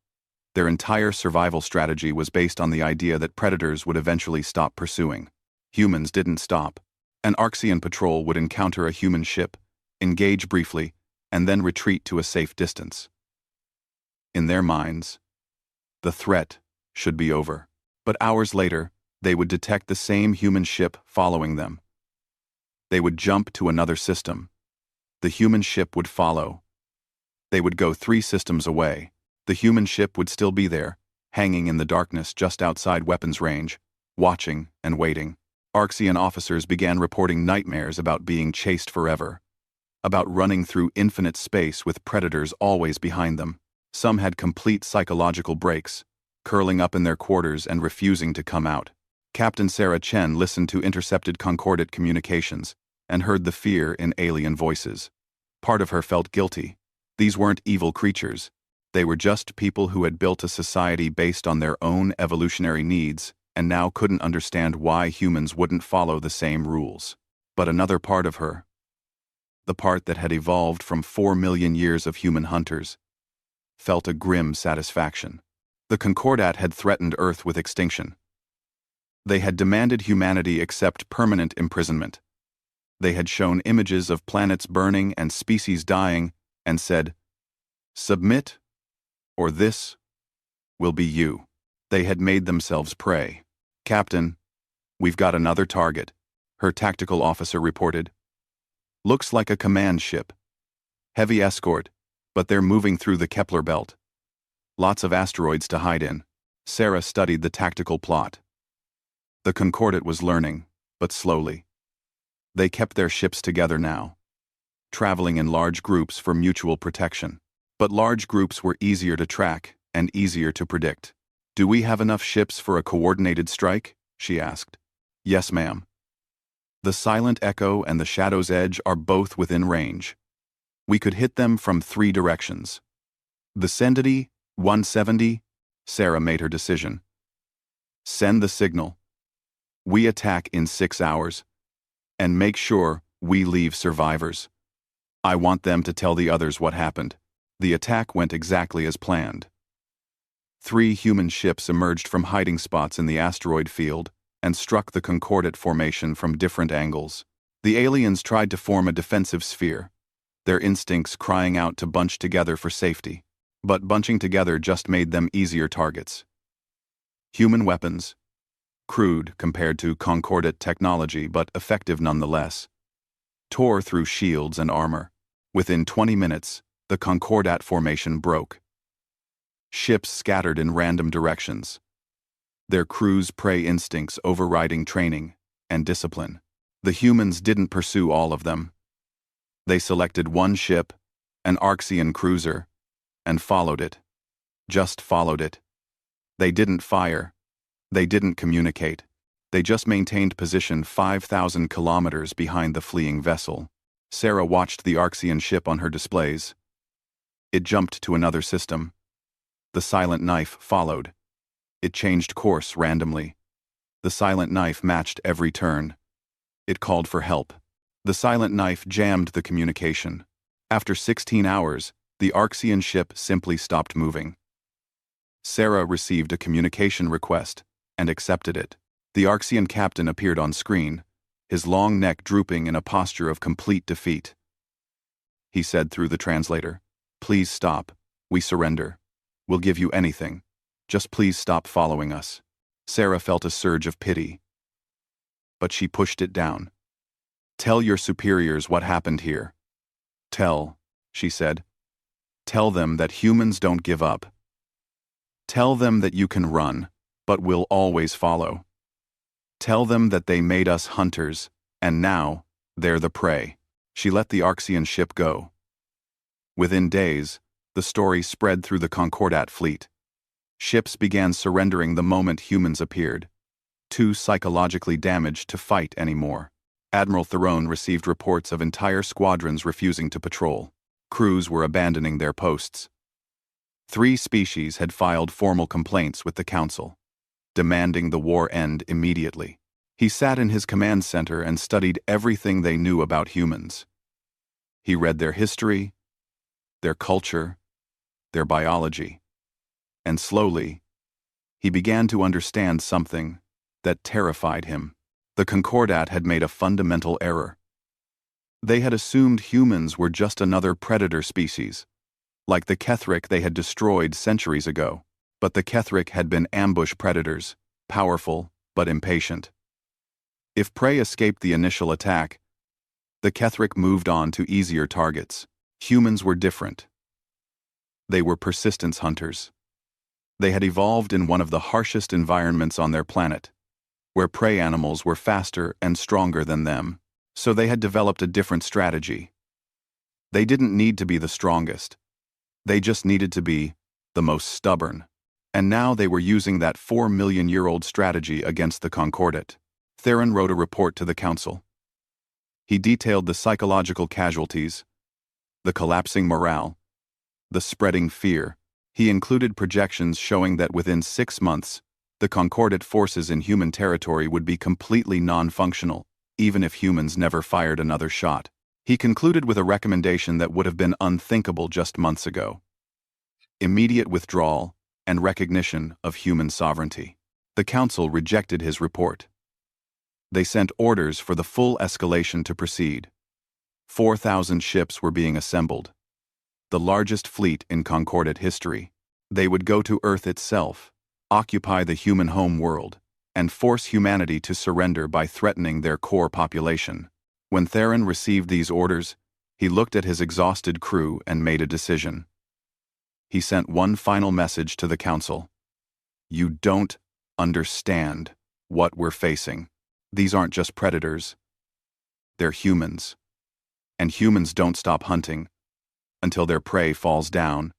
Their entire survival strategy was based on the idea that predators would eventually stop pursuing. Humans didn't stop. An Orcsian patrol would encounter a human ship, engage briefly, and then retreat to a safe distance. In their minds, the threat should be over. But hours later, they would detect the same human ship following them. They would jump to another system. The human ship would follow. They would go 3 systems away. The human ship would still be there, hanging in the darkness just outside weapons range, watching and waiting. Orcsian officers began reporting nightmares about being chased forever, about running through infinite space with predators always behind them. Some had complete psychological breaks, curling up in their quarters and refusing to come out. Captain Sarah Chen listened to intercepted concordate communications and heard the fear in alien voices. Part of her felt guilty. These weren't evil creatures. They were just people who had built a society based on their own evolutionary needs and now couldn't understand why humans wouldn't follow the same rules. But another part of her, the part that had evolved from 4 million years of human hunters, felt a grim satisfaction. The Concordat had threatened Earth with extinction. They had demanded humanity accept permanent imprisonment. They had shown images of planets burning and species dying and said, "Submit, or this will be you." They had made themselves prey. "Captain, we've got another target," her tactical officer reported. "Looks like a command ship. Heavy escort, but they're moving through the Kepler belt. Lots of asteroids to hide in." Sarah studied the tactical plot. The Concordat was learning, but slowly. They kept their ships together now, traveling in large groups for mutual protection. But large groups were easier to track and easier to predict. "Do we have enough ships for a coordinated strike?" she asked. "Yes, ma'am. The Silent Echo and the Shadow's Edge are both within range. We could hit them from 3 directions. Vicinity 170, Sarah made her decision. "Send the signal. We attack in 6 hours. And make sure we leave survivors. I want them to tell the others what happened." The attack went exactly as planned. 3 human ships emerged from hiding spots in the asteroid field and struck the Concordat formation from different angles. The aliens tried to form a defensive sphere, their instincts crying out to bunch together for safety. But bunching together just made them easier targets. Human weapons, crude compared to Concordat technology but effective nonetheless, tore through shields and armor. Within 20 minutes, the Concordat formation broke. Ships scattered in random directions, their crews' prey instincts overriding training and discipline. The humans didn't pursue all of them. They selected one ship, an Orcsian cruiser, and followed it. Just followed it. They didn't fire. They didn't communicate. They just maintained position 5,000 kilometers behind the fleeing vessel. Sarah watched the Orcsian ship on her displays. It jumped to another system. The Silent Knife followed. It changed course randomly. The Silent Knife matched every turn. It called for help. The Silent Knife jammed the communication. After 16 hours, the Arxian ship simply stopped moving. Sarah received a communication request and accepted it. The Arxian captain appeared on screen, his long neck drooping in a posture of complete defeat. He said through the translator, "Please stop. We surrender. We'll give you anything. Just please stop following us." Sarah felt a surge of pity. But she pushed it down. "Tell your superiors what happened here. Tell," she said. "Tell them that humans don't give up. Tell them that you can run, but we'll always follow. Tell them that they made us hunters, and now they're the prey." She let the Arxian ship go. Within days, the story spread through the Concordat fleet. Ships began surrendering the moment humans appeared, too psychologically damaged to fight anymore. Admiral Theron received reports of entire squadrons refusing to patrol. Crews were abandoning their posts. 3 species had filed formal complaints with the Council, demanding the war end immediately. He sat in his command center and studied everything they knew about humans. He read their history, their culture, their biology. And slowly, he began to understand something that terrified him. The Concordat had made a fundamental error. They had assumed humans were just another predator species, like the Kethric they had destroyed centuries ago. But the Kethric had been ambush predators, powerful but impatient. If prey escaped the initial attack, the Kethric moved on to easier targets. Humans were different. They were persistence hunters. They had evolved in one of the harshest environments on their planet, where prey animals were faster and stronger than them, so they had developed a different strategy. They didn't need to be the strongest. They just needed to be the most stubborn. And now they were using that 4-million-year-old strategy against the Concordat. Theron wrote a report to the Council. He detailed the psychological casualties, the collapsing morale, the spreading fear. He included projections showing that within 6 months, the Concordat forces in human territory would be completely non-functional, even if humans never fired another shot. He concluded with a recommendation that would have been unthinkable just months ago: immediate withdrawal and recognition of human sovereignty. The Council rejected his report. They sent orders for the full escalation to proceed. 4,000 ships were being assembled, the largest fleet in Concordat history. They would go to Earth itself, occupy the human home world, and force humanity to surrender by threatening their core population. When Theron received these orders, he looked at his exhausted crew and made a decision. He sent one final message to the Council. "You don't understand what we're facing. These aren't just predators. They're humans. And humans don't stop hunting until their prey falls down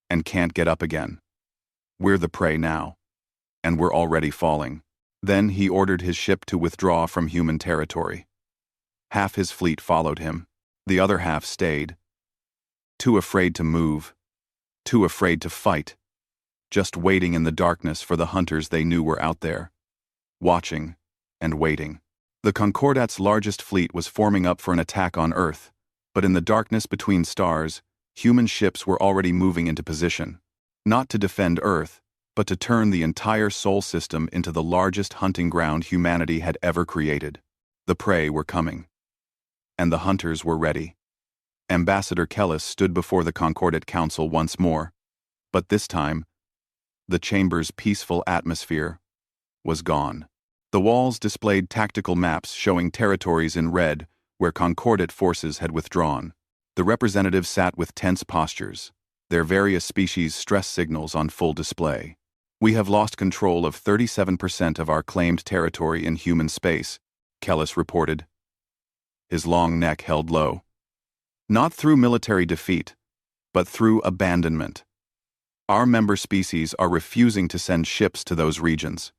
and can't get up again. We're the prey now, and we're already falling." Then he ordered his ship to withdraw from human territory. Half his fleet followed him. The other half stayed, too afraid to move, too afraid to fight, just waiting in the darkness for the hunters they knew were out there, watching and waiting. The Concordat's largest fleet was forming up for an attack on Earth, but in the darkness between stars, human ships were already moving into position, not to defend Earth, but to turn the entire Sol system into the largest hunting ground humanity had ever created. The prey were coming, and the hunters were ready. Ambassador Kellis stood before the Concordat Council once more, but this time, the chamber's peaceful atmosphere was gone. The walls displayed tactical maps showing territories in red where Concordat forces had withdrawn. The representatives sat with tense postures, their various species' stress signals on full display. "We have lost control of 37% of our claimed territory in human space," Kellis reported, his long neck held low. "Not through military defeat, but through abandonment. Our member species are refusing to send ships to those regions.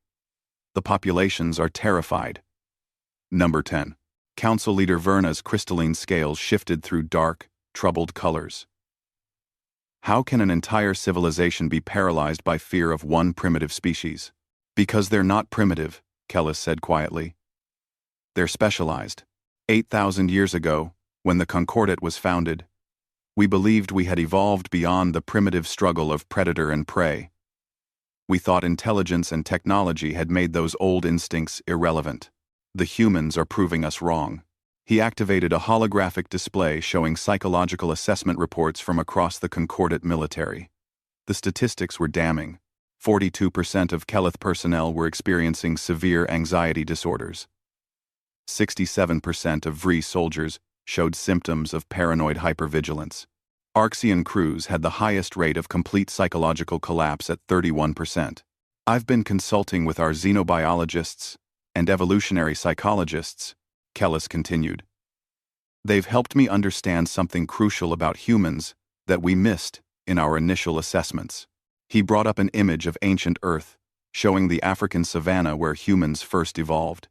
The populations are terrified." Number 10. Council Leader Verna's crystalline scales shifted through dark, troubled colors. How can an entire civilization be paralyzed by fear of one primitive species? "Because they're not primitive," Kellis said quietly. "They're specialized. 8,000 years ago, when the Concordat was founded, We believed we had evolved beyond the primitive struggle of predator and prey. We thought intelligence and technology had made those old instincts irrelevant. The humans are proving us wrong. He activated a holographic display showing psychological assessment reports from across the Concordat military. The statistics were damning. 42% of Keleth personnel were experiencing severe anxiety disorders. 67% of VRE soldiers showed symptoms of paranoid hypervigilance. Arxian crews had the highest rate of complete psychological collapse at 31%. I've been consulting with our xenobiologists and evolutionary psychologists, Kellis continued. They've helped me understand something crucial about humans that we missed in our initial assessments. He brought up an image of ancient Earth, showing the African savanna where humans first evolved.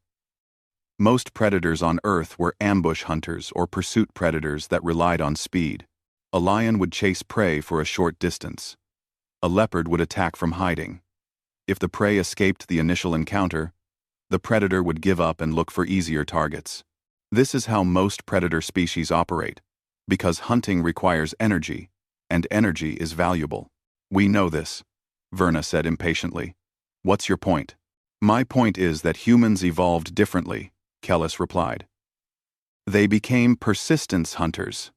Most predators on Earth were ambush hunters or pursuit predators that relied on speed. A lion would chase prey for a short distance. A leopard would attack from hiding. If the prey escaped the initial encounter, the predator would give up and look for easier targets. This is how most predator species operate, because hunting requires energy, and energy is valuable. We know this, Verna said impatiently. What's your point? My point is that humans evolved differently, Kellis replied. They became persistence hunters.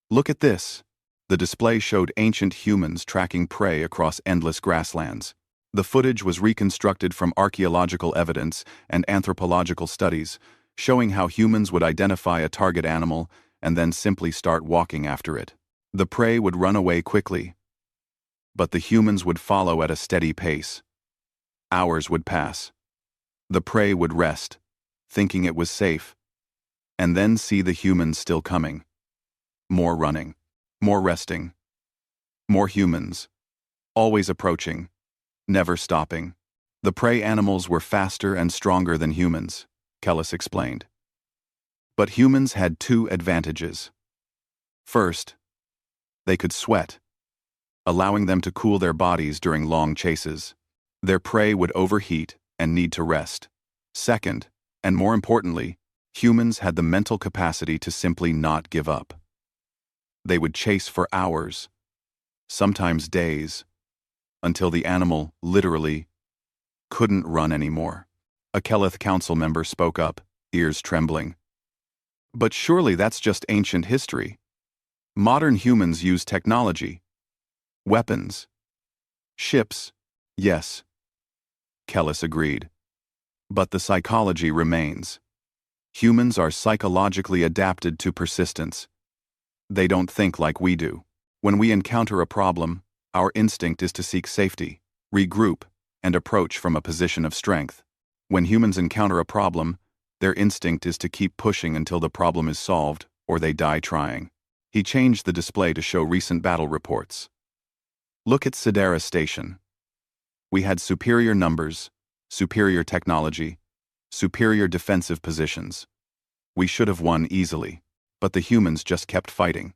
Look at this. The display showed ancient humans tracking prey across endless grasslands. The footage was reconstructed from archaeological evidence and anthropological studies, showing how humans would identify a target animal and then simply start walking after it. The prey would run away quickly, but the humans would follow at a steady pace. Hours would pass. The prey would rest, thinking it was safe, and then see the humans still coming. More running, more resting, more humans, always approaching, never stopping. The prey animals were faster and stronger than humans, Kellis explained. But humans had two advantages. First, they could sweat, allowing them to cool their bodies during long chases. Their prey would overheat and need to rest. Second, and more importantly, humans had the mental capacity to simply not give up. They would chase for hours, sometimes days, until the animal literally couldn't run anymore. A Keleth council member spoke up, ears trembling. But surely that's just ancient history. Modern humans use technology. Weapons. Ships. Yes. Kellis agreed. But the psychology remains. Humans are psychologically adapted to persistence. They don't think like we do. When we encounter a problem, our instinct is to seek safety, regroup, and approach from a position of strength. When humans encounter a problem, their instinct is to keep pushing until the problem is solved or they die trying. He changed the display to show recent battle reports. Look at Sidera Station. We had superior numbers, superior technology, superior defensive positions. We should have won easily, but the humans just kept fighting.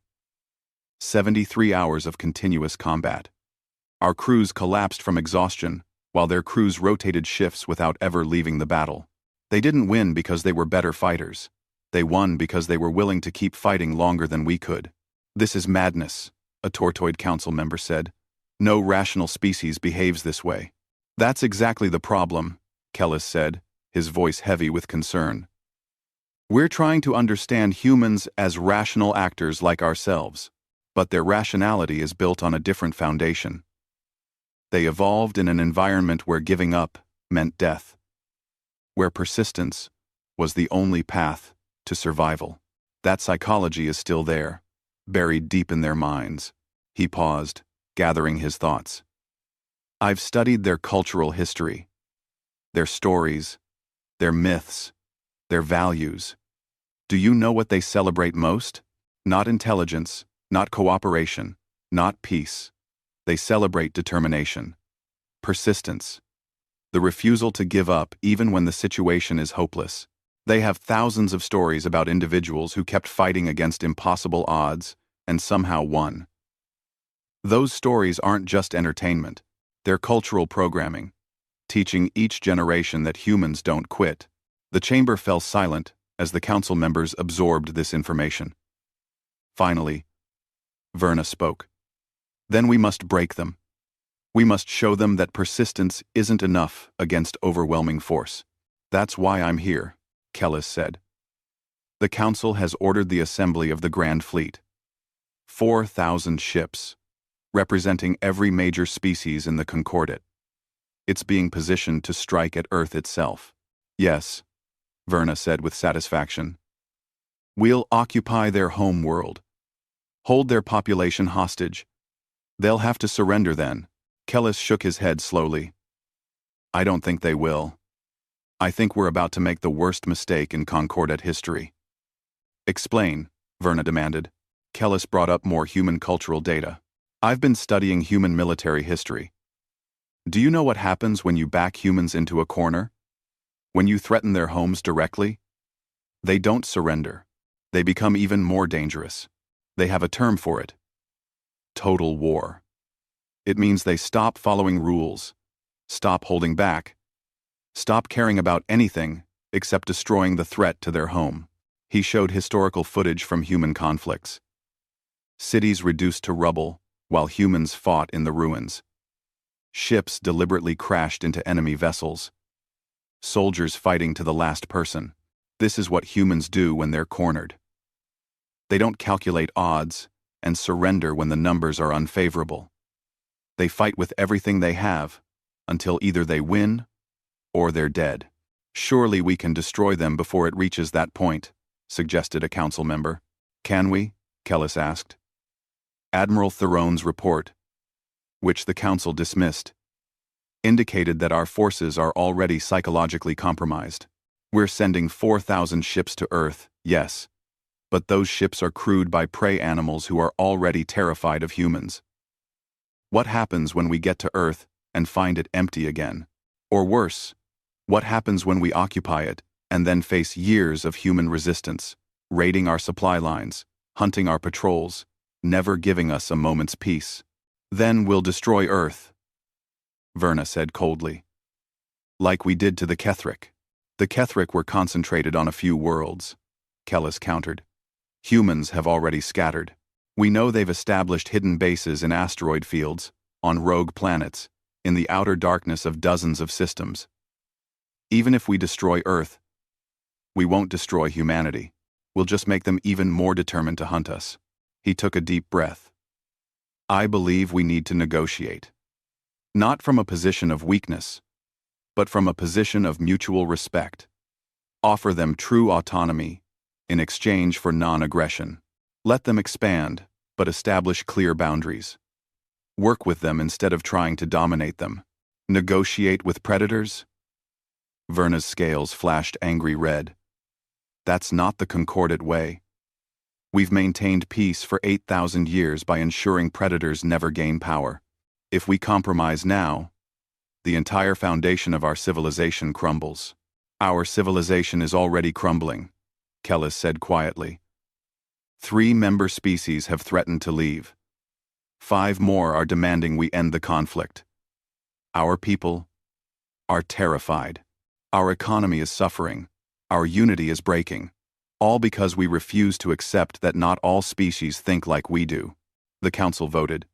73 hours of continuous combat. Our crews collapsed from exhaustion, while their crews rotated shifts without ever leaving the battle. They didn't win because they were better fighters. They won because they were willing to keep fighting longer than we could. This is madness, a Tortoid council member said. No rational species behaves this way. That's exactly the problem, Kellis said, his voice heavy with concern. We're trying to understand humans as rational actors like ourselves, but their rationality is built on a different foundation. They evolved in an environment where giving up meant death, where persistence was the only path to survival. That psychology is still there, buried deep in their minds. He paused, gathering his thoughts. I've studied their cultural history, their stories, their myths, their values. Do you know what they celebrate most? Not intelligence, not cooperation, not peace. They celebrate determination, persistence, the refusal to give up even when the situation is hopeless. They have thousands of stories about individuals who kept fighting against impossible odds and somehow won. Those stories aren't just entertainment, they're cultural programming, teaching each generation that humans don't quit. The chamber fell silent as the council members absorbed this information. Finally, Verna spoke. Then we must break them. We must show them that persistence isn't enough against overwhelming force. That's why I'm here, Kellis said. The Council has ordered the assembly of the Grand Fleet. 4,000 ships, representing every major species in the Concordat. It's being positioned to strike at Earth itself. Yes, Verna said with satisfaction. We'll occupy their home world. Hold their population hostage. They'll have to surrender then. Kellis shook his head slowly. I don't think they will. I think we're about to make the worst mistake in Concordat history. Explain, Verna demanded. Kellis brought up more human cultural data. I've been studying human military history. Do you know what happens when you back humans into a corner? When you threaten their homes directly? They don't surrender. They become even more dangerous. They have a term for it. Total war. It means they stop following rules, stop holding back, stop caring about anything except destroying the threat to their home. He showed historical footage from human conflicts. Cities reduced to rubble while humans fought in the ruins. Ships deliberately crashed into enemy vessels. Soldiers fighting to the last person. This is what humans do when they're cornered. They don't calculate odds and surrender when the numbers are unfavorable. They fight with everything they have until either they win or they're dead. Surely we can destroy them before it reaches that point, suggested a council member. Can we? Kellis asked. Admiral Therone's report, which the council dismissed, indicated that our forces are already psychologically compromised. We're sending 4,000 ships to Earth, yes, but those ships are crewed by prey animals who are already terrified of humans. What happens when we get to Earth and find it empty again? Or worse, what happens when we occupy it and then face years of human resistance, raiding our supply lines, hunting our patrols, never giving us a moment's peace? Then we'll destroy Earth, Verna said coldly. Like we did to the Kethric. The Kethric were concentrated on a few worlds, Kellis countered. Humans have already scattered. We know they've established hidden bases in asteroid fields, on rogue planets, in the outer darkness of dozens of systems. Even if we destroy Earth, we won't destroy humanity. We'll just make them even more determined to hunt us. He took a deep breath. I believe we need to negotiate. Not from a position of weakness, but from a position of mutual respect. Offer them true autonomy in exchange for non-aggression. Let them expand, but establish clear boundaries. Work with them instead of trying to dominate them. Negotiate with predators? Verna's scales flashed angry red. That's not the Concordat way. We've maintained peace for 8,000 years by ensuring predators never gain power. If we compromise now, the entire foundation of our civilization crumbles. Our civilization is already crumbling, Kellis said quietly. 3 member species have threatened to leave. 5 more are demanding we end the conflict. Our people are terrified. Our economy is suffering. Our unity is breaking. All because we refuse to accept that not all species think like we do. The council voted.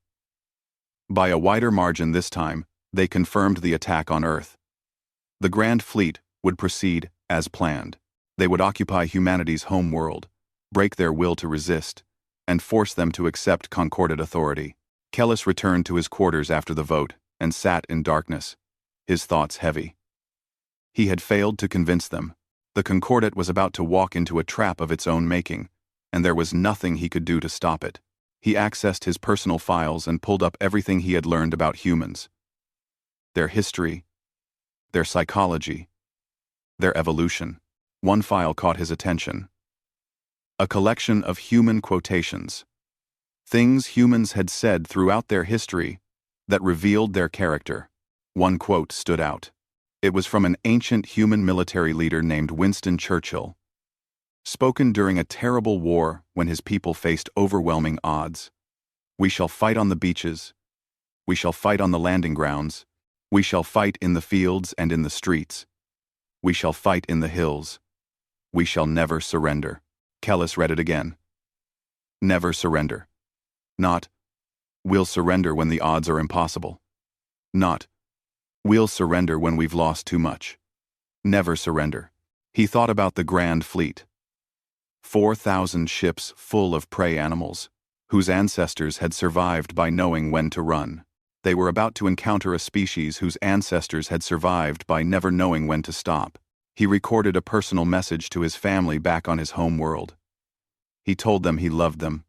By a wider margin this time, they confirmed the attack on Earth. The Grand Fleet would proceed as planned. They would occupy humanity's home world, break their will to resist, and force them to accept Concordat authority. Kellis returned to his quarters after the vote and sat in darkness, his thoughts heavy. He had failed to convince them. The Concordat was about to walk into a trap of its own making, and there was nothing he could do to stop it. He accessed his personal files and pulled up everything he had learned about humans. Their history, their psychology, their evolution. One file caught his attention. A collection of human quotations. Things humans had said throughout their history that revealed their character. One quote stood out. It was from an ancient human military leader named Winston Churchill, spoken during a terrible war when his people faced overwhelming odds. We shall fight on the beaches. We shall fight on the landing grounds. We shall fight in the fields and in the streets. We shall fight in the hills. We shall never surrender. Kellis read it again. Never surrender. Not, "We'll surrender when the odds are impossible." Not, "We'll surrender when we've lost too much." Never surrender. He thought about the Grand Fleet. 4,000 ships full of prey animals, whose ancestors had survived by knowing when to run. They were about to encounter a species whose ancestors had survived by never knowing when to stop. He recorded a personal message to his family back on his home world. He told them he loved them.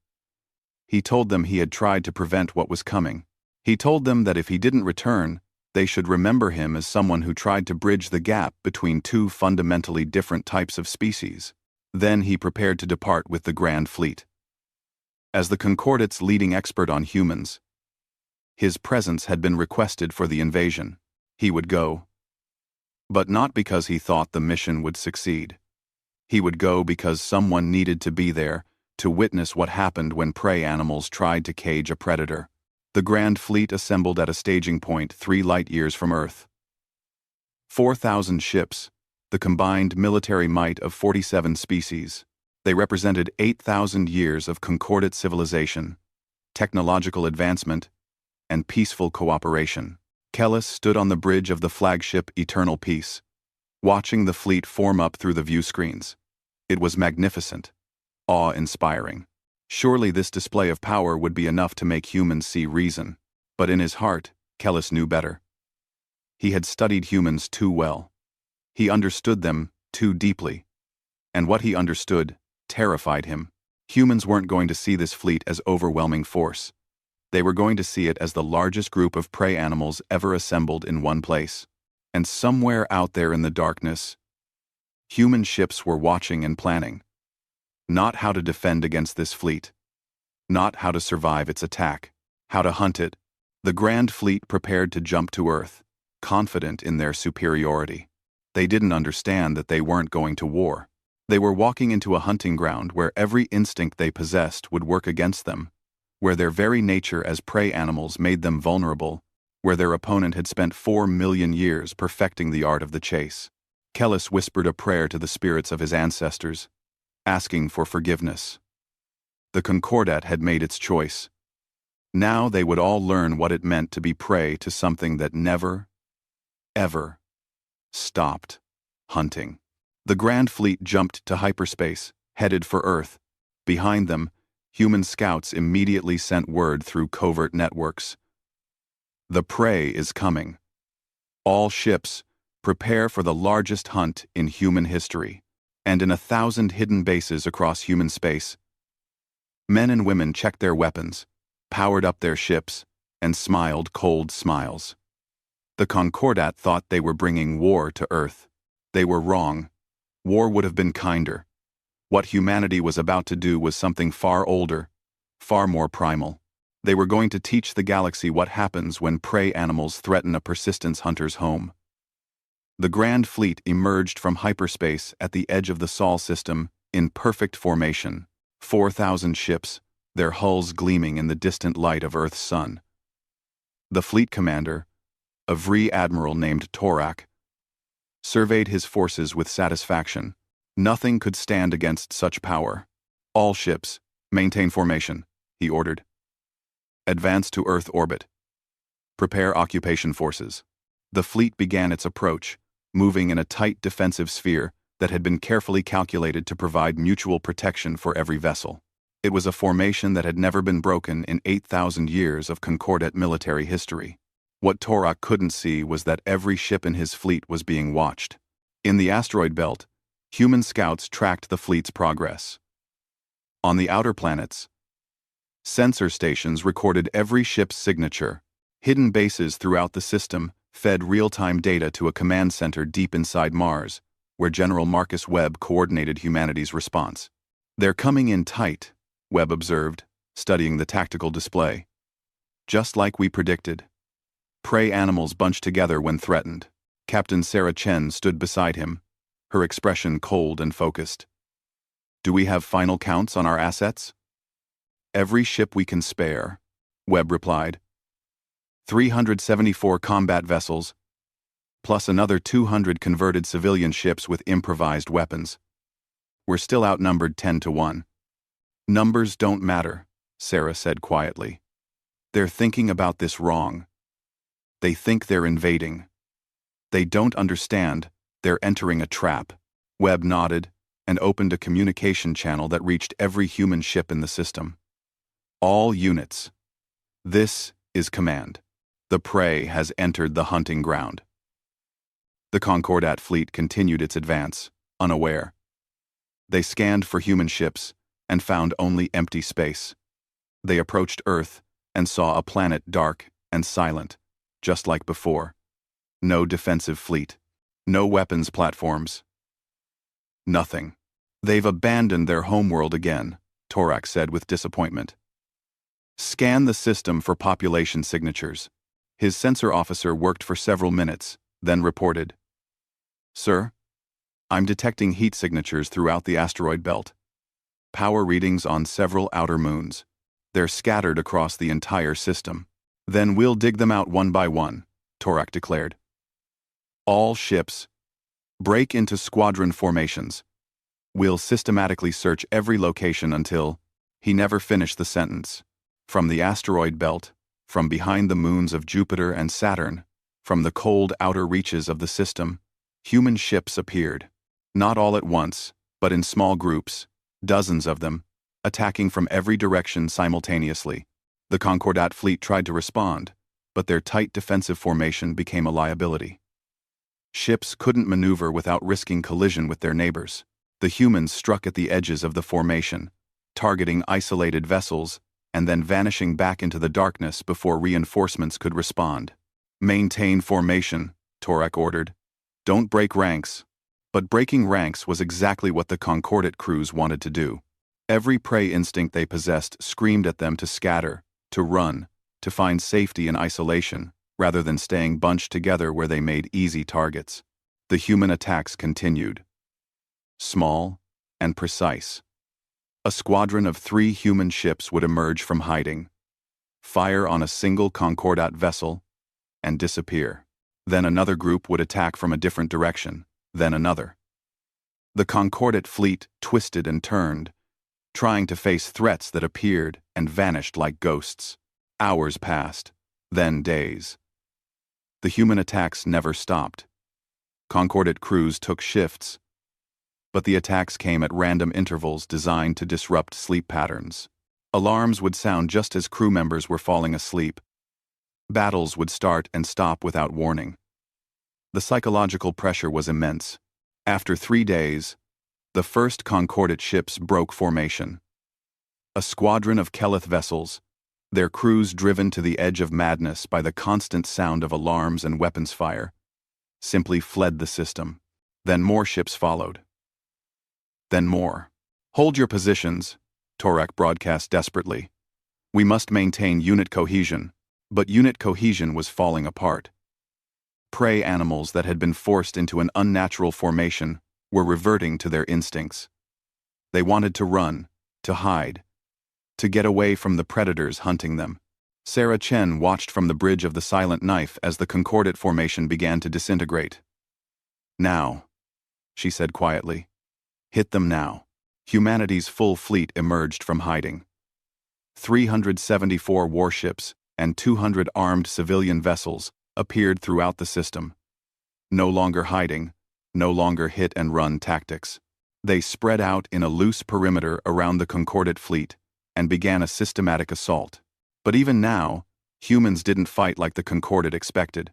He told them he had tried to prevent what was coming. He told them that if he didn't return, they should remember him as someone who tried to bridge the gap between two fundamentally different types of species. Then he prepared to depart with the Grand Fleet. As the Concordate's leading expert on humans, his presence had been requested for the invasion. He would go. But not because he thought the mission would succeed. He would go because someone needed to be there to witness what happened when prey animals tried to cage a predator. The Grand Fleet assembled at a staging point 3 light-years from Earth. 4,000 ships, the combined military might of 47 species. They represented 8,000 years of concordate civilization, technological advancement, and peaceful cooperation. Kellis stood on the bridge of the flagship Eternal Peace, watching the fleet form up through the view screens. It was magnificent, awe-inspiring. Surely this display of power would be enough to make humans see reason. But in his heart, Kellis knew better. He had studied humans too well. He understood them too deeply. And what he understood terrified him. Humans weren't going to see this fleet as overwhelming force. They were going to see it as the largest group of prey animals ever assembled in one place. And somewhere out there in the darkness, human ships were watching and planning. Not how to defend against this fleet. Not how to survive its attack. How to hunt it. The Grand Fleet prepared to jump to Earth, confident in their superiority. They didn't understand that they weren't going to war. They were walking into a hunting ground where every instinct they possessed would work against them, where their very nature as prey animals made them vulnerable, where their opponent had spent 4 million years perfecting the art of the chase. Kellis whispered a prayer to the spirits of his ancestors, asking for forgiveness. The Concordat had made its choice. Now they would all learn what it meant to be prey to something that never, ever stopped hunting. The Grand Fleet jumped to hyperspace, headed for Earth. Behind them, human scouts immediately sent word through covert networks. The prey is coming. All ships, prepare for the largest hunt in human history. And in 1,000 hidden bases across human space, men and women checked their weapons, powered up their ships, and smiled cold smiles. The Concordat thought they were bringing war to Earth. They were wrong. War would have been kinder. What humanity was about to do was something far older, far more primal. They were going to teach the galaxy what happens when prey animals threaten a persistence hunter's home. The Grand Fleet emerged from hyperspace at the edge of the Sol system in perfect formation. 4,000 ships, their hulls gleaming in the distant light of Earth's sun. The fleet commander, a Vree admiral named Torak, surveyed his forces with satisfaction. Nothing could stand against such power. All ships, maintain formation, he ordered. Advance to Earth orbit. Prepare occupation forces. The fleet began its approach, moving in a tight defensive sphere that had been carefully calculated to provide mutual protection for every vessel. It was a formation that had never been broken in 8,000 years of Concordat military history. What Torak couldn't see was that every ship in his fleet was being watched. In the asteroid belt, human scouts tracked the fleet's progress. On the outer planets, sensor stations recorded every ship's signature. Hidden bases throughout the system fed real-time data to a command center deep inside Mars, where General Marcus Webb coordinated humanity's response. "They're coming in tight," Webb observed, studying the tactical display. "Just like we predicted. Prey animals bunch together when threatened." Captain Sarah Chen stood beside him, her expression cold and focused. "Do we have final counts on our assets?" "Every ship we can spare," Webb replied. 374 combat vessels, plus another 200 converted civilian ships with improvised weapons. We're still outnumbered 10 to 1. "Numbers don't matter," Sarah said quietly. They're thinking about this wrong. They think they're invading. They don't understand they're entering a trap. Webb nodded and opened a communication channel that reached every human ship in the system. All units. This is command. The prey has entered the hunting ground. The Concordat fleet continued its advance, unaware. They scanned for human ships and found only empty space. They approached Earth and saw a planet dark and silent, just like before. No defensive fleet. No weapons platforms. Nothing. They've abandoned their homeworld again, Torak said with disappointment. Scan the system for population signatures. His sensor officer worked for several minutes, then reported. Sir, I'm detecting heat signatures throughout the asteroid belt. Power readings on several outer moons. They're scattered across the entire system. Then we'll dig them out one by one, Torak declared. All ships, break into squadron formations. We'll systematically search every location until... He never finished the sentence. From the asteroid belt, from behind the moons of Jupiter and Saturn, from the cold outer reaches of the system, human ships appeared. Not all at once, but in small groups, dozens of them, attacking from every direction simultaneously. The Concordat fleet tried to respond, but their tight defensive formation became a liability. Ships couldn't maneuver without risking collision with their neighbors. The humans struck at the edges of the formation, targeting isolated vessels and then vanishing back into the darkness before reinforcements could respond. Maintain formation, Torak ordered. Don't break ranks. But breaking ranks was exactly what the Concordat crews wanted to do. Every prey instinct they possessed screamed at them to scatter, to run, to find safety in isolation, rather than staying bunched together where they made easy targets. The human attacks continued. Small and precise. A squadron of 3 human ships would emerge from hiding, fire on a single Concordat vessel, and disappear. Then another group would attack from a different direction, then another. The Concordat fleet twisted and turned, trying to face threats that appeared and vanished like ghosts. Hours passed, then days. The human attacks never stopped. Concordat crews took shifts, but the attacks came at random intervals designed to disrupt sleep patterns. Alarms would sound just as crew members were falling asleep. Battles would start and stop without warning. The psychological pressure was immense. After 3 days, the first Concordat ships broke formation. A squadron of Keleth vessels, their crews driven to the edge of madness by the constant sound of alarms and weapons fire, simply fled the system. Then more ships followed. Then more. Hold your positions, Torak broadcast desperately. We must maintain unit cohesion, but unit cohesion was falling apart. Prey animals that had been forced into an unnatural formation were reverting to their instincts. They wanted to run, to hide, to get away from the predators hunting them. Sarah Chen watched from the bridge of the Silent Knife as the Concordat formation began to disintegrate. Now, she said quietly. Hit them now. Humanity's full fleet emerged from hiding. 374 warships and 200 armed civilian vessels appeared throughout the system. No longer hiding, no longer hit-and-run tactics. They spread out in a loose perimeter around the Concordat fleet and began a systematic assault. But even now, humans didn't fight like the Concordat expected.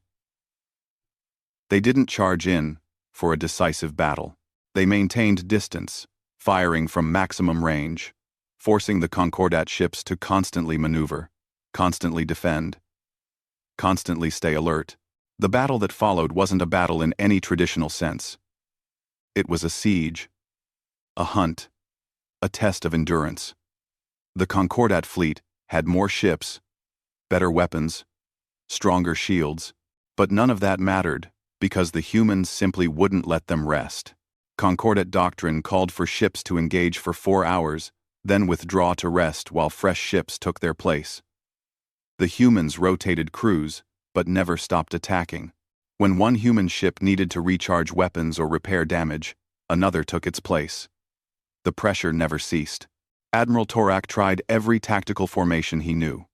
They didn't charge in for a decisive battle. They maintained distance, firing from maximum range, forcing the Concordat ships to constantly maneuver, constantly defend, constantly stay alert. The battle that followed wasn't a battle in any traditional sense. It was a siege, a hunt, a test of endurance. The Concordat fleet had more ships, better weapons, stronger shields, but none of that mattered because the humans simply wouldn't let them rest. Concordat doctrine called for ships to engage for 4 hours, then withdraw to rest while fresh ships took their place. The humans rotated crews, but never stopped attacking. When one human ship needed to recharge weapons or repair damage, another took its place. The pressure never ceased. Admiral Torak tried every tactical formation he knew.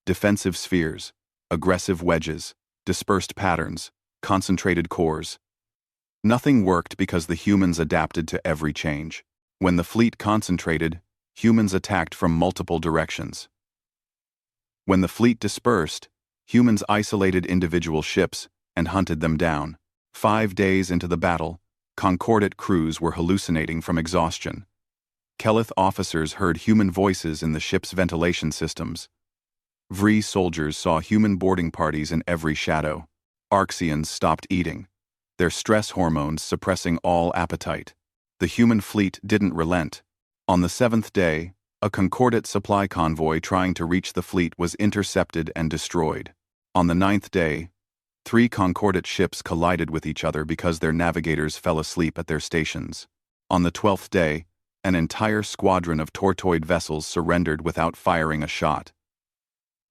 Defensive spheres, aggressive wedges, dispersed patterns, concentrated cores. Nothing worked because the humans adapted to every change. When the fleet concentrated, humans attacked from multiple directions. When the fleet dispersed, humans isolated individual ships and hunted them down. 5 days into the battle, Concordate crews were hallucinating from exhaustion. Kelith officers heard human voices in the ship's ventilation systems. Vree soldiers saw human boarding parties in every shadow. Arxians stopped eating, their stress hormones suppressing all appetite. The human fleet didn't relent. On the 7th day, a Concordate supply convoy trying to reach the fleet was intercepted and destroyed. On the 9th day, 3 Concordate ships collided with each other because their navigators fell asleep at their stations. On the 12th day, an entire squadron of Tortoid vessels surrendered without firing a shot.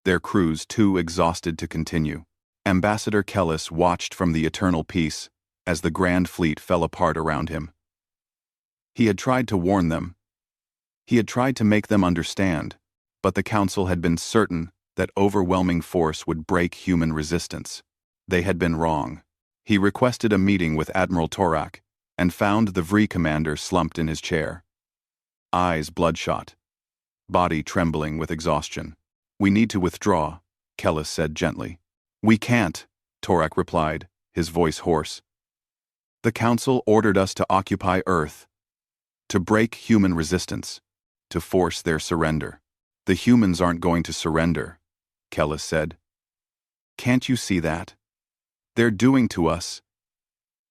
Their crews too exhausted to continue. Ambassador Kellis watched from the eternal peace as the Grand Fleet fell apart around him. He had tried to warn them. He had tried to make them understand, but the Council had been certain that overwhelming force would break human resistance. They had been wrong. He requested a meeting with Admiral Torak and found the Vree commander slumped in his chair. Eyes bloodshot. Body trembling with exhaustion. "We need to withdraw," Kellis said gently. "We can't," Torak replied, his voice hoarse. "The Council ordered us to occupy Earth, to break human resistance, to force their surrender." "The humans aren't going to surrender," Kellis said. "Can't you see that? They're doing to us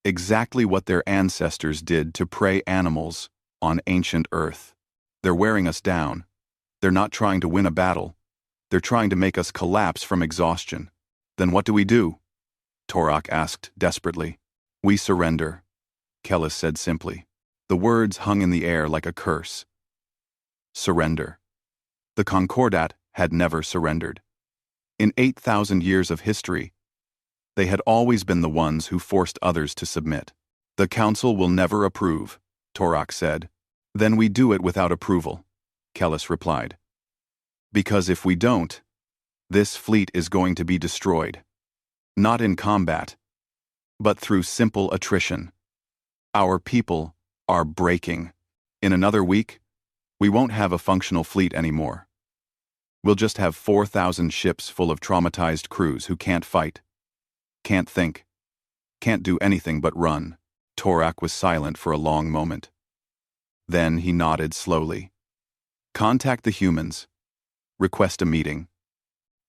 exactly what their ancestors did to prey animals on ancient Earth. They're wearing us down. They're not trying to win a battle. They're trying to make us collapse from exhaustion." "Then what do we do?" Torak asked desperately. "We surrender," Kellis said simply. The words hung in the air like a curse. Surrender. The Concordat had never surrendered. In 8,000 years of history, they had always been the ones who forced others to submit. "The Council will never approve," Torak said. "Then we do it without approval," Kellis replied. "Because if we don't, this fleet is going to be destroyed. Not in combat, but through simple attrition. Our people are breaking. In another week, we won't have a functional fleet anymore. We'll just have 4,000 ships full of traumatized crews who can't fight, can't think, can't do anything but run." Torak was silent for a long moment. Then he nodded slowly. "Contact the humans. Request a meeting."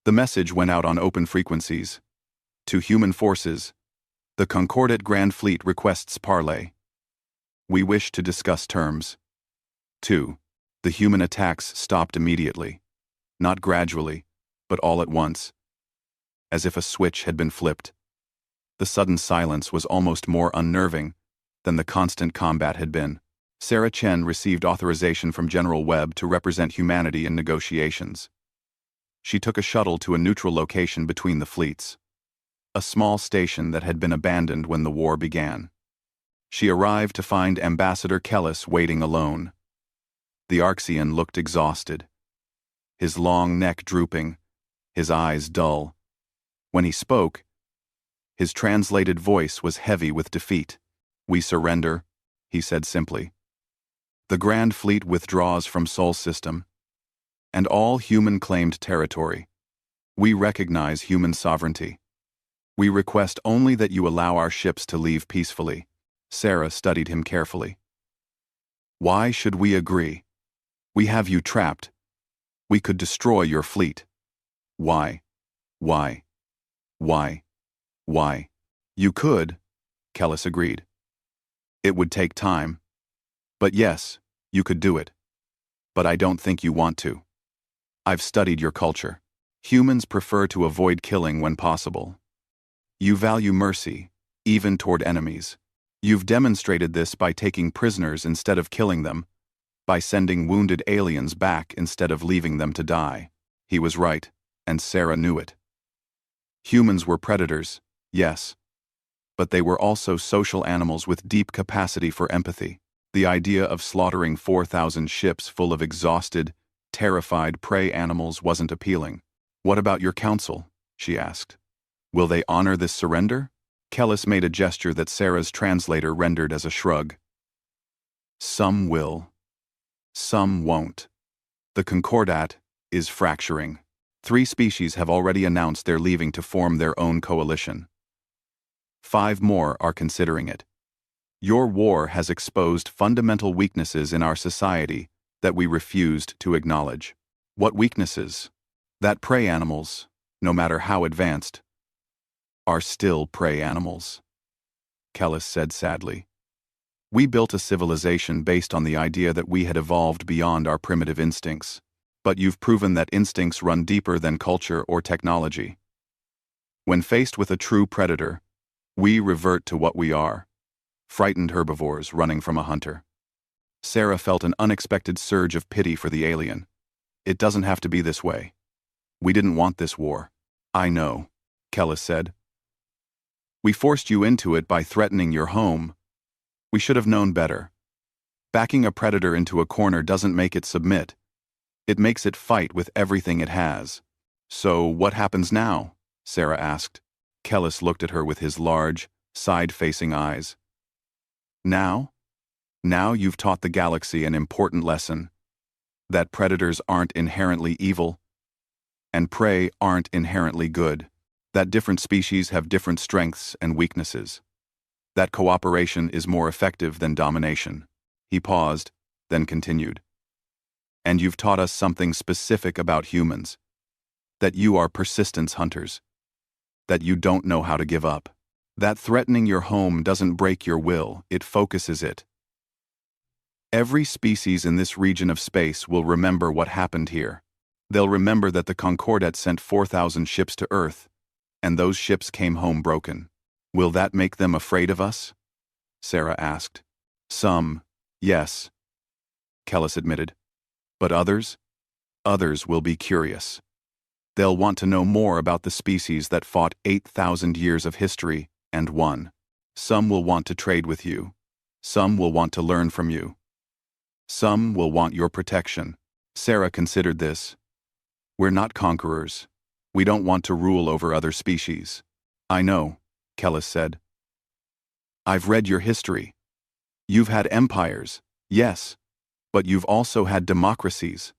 The message went out on open frequencies. "To human forces, the Concordate Grand Fleet requests parley. We wish to discuss terms." 2. The human attacks stopped immediately. Not gradually, but all at once. As if a switch had been flipped. The sudden silence was almost more unnerving than the constant combat had been. Sarah Chen received authorization from General Webb to represent humanity in negotiations. She took a shuttle to a neutral location between the fleets. A small station that had been abandoned when the war began. She arrived to find Ambassador Kellis waiting alone. The Arxian looked exhausted. His long neck drooping, his eyes dull. When he spoke, his translated voice was heavy with defeat. "We surrender," he said simply. "The Grand Fleet withdraws from Sol System and all human-claimed territory. We recognize human sovereignty. We request only that you allow our ships to leave peacefully." Sarah studied him carefully. "Why should we agree? We have you trapped. We could destroy your fleet. Why? Why? Why? Why?" "You could," Kellis agreed. "It would take time. But yes, you could do it. But I don't think you want to. I've studied your culture. Humans prefer to avoid killing when possible. You value mercy, even toward enemies. You've demonstrated this by taking prisoners instead of killing them, by sending wounded aliens back instead of leaving them to die." He was right, and Sarah knew it. Humans were predators, yes, but they were also social animals with deep capacity for empathy. The idea of slaughtering 4,000 ships full of exhausted, terrified prey animals wasn't appealing. "What about your council?" she asked. "Will they honor this surrender?" Kellis made a gesture that Sarah's translator rendered as a shrug. "Some will. Some won't. The Concordat is fracturing. 3 species have already announced they're leaving to form their own coalition. 5 more are considering it. Your war has exposed fundamental weaknesses in our society that we refused to acknowledge." "What weaknesses?" "That prey animals, no matter how advanced, are still prey animals," Kellis said sadly. "We built a civilization based on the idea that we had evolved beyond our primitive instincts. But you've proven that instincts run deeper than culture or technology. When faced with a true predator, we revert to what we are: frightened herbivores running from a hunter." Sarah felt an unexpected surge of pity for the alien. "It doesn't have to be this way. We didn't want this war." "I know," Kellis said. "We forced you into it by threatening your home. We should have known better. Backing a predator into a corner doesn't make it submit. It makes it fight with everything it has." "So what happens now?" Sarah asked. Kellis looked at her with his large, side-facing eyes. "Now? Now you've taught the galaxy an important lesson. That predators aren't inherently evil, and prey aren't inherently good. That different species have different strengths and weaknesses. That cooperation is more effective than domination." He paused, then continued. "And you've taught us something specific about humans. That you are persistence hunters. That you don't know how to give up. That threatening your home doesn't break your will, it focuses it. Every species in this region of space will remember what happened here. They'll remember that the Concordat sent 4,000 ships to Earth, and those ships came home broken. Will that make them afraid of us?" Sarah asked. "Some, yes," Kellis admitted. "But others? Others will be curious. They'll want to know more about the species that fought 8,000 years of history and won. Some will want to trade with you. Some will want to learn from you. Some will want your protection." Sarah considered this. "We're not conquerors. We don't want to rule over other species." "I know," Kellis said. "I've read your history. You've had empires, yes, but you've also had democracies,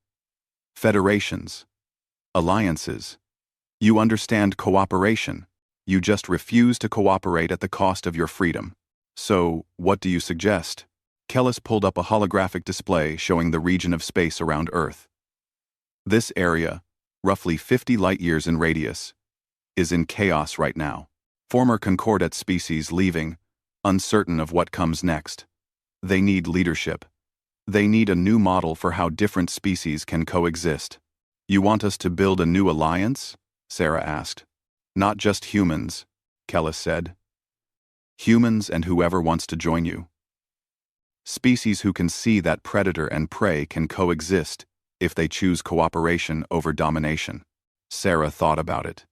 federations, alliances. You understand cooperation. You just refuse to cooperate at the cost of your freedom. So, what do you suggest?" Kellis pulled up a holographic display showing the region of space around Earth. "This area, roughly 50 light-years in radius, is in chaos right now. Former Concordat species leaving, uncertain of what comes next. They need leadership. They need a new model for how different species can coexist." "You want us to build a new alliance?" Sarah asked. "Not just humans," Kellis said. "Humans and whoever wants to join you. Species who can see that predator and prey can coexist if they choose cooperation over domination." Sarah thought about it.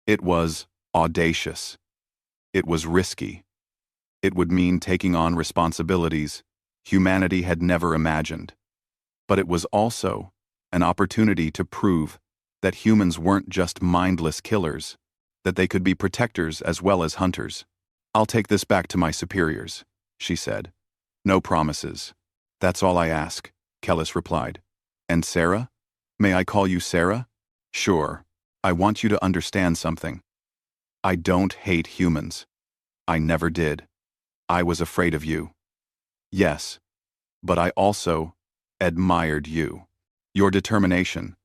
It was audacious. It was risky. It would mean taking on responsibilities humanity had never imagined. But it was also an opportunity to prove that humans weren't just mindless killers, that they could be protectors as well as hunters. "I'll take this back to my superiors," she said. "No promises. That's all I ask," Kellis replied. "And Sarah? May I call you Sarah?" "Sure. I want you to understand something. I don't hate humans. I never did. I was afraid of you. Yes, but I also admired you. Your determination,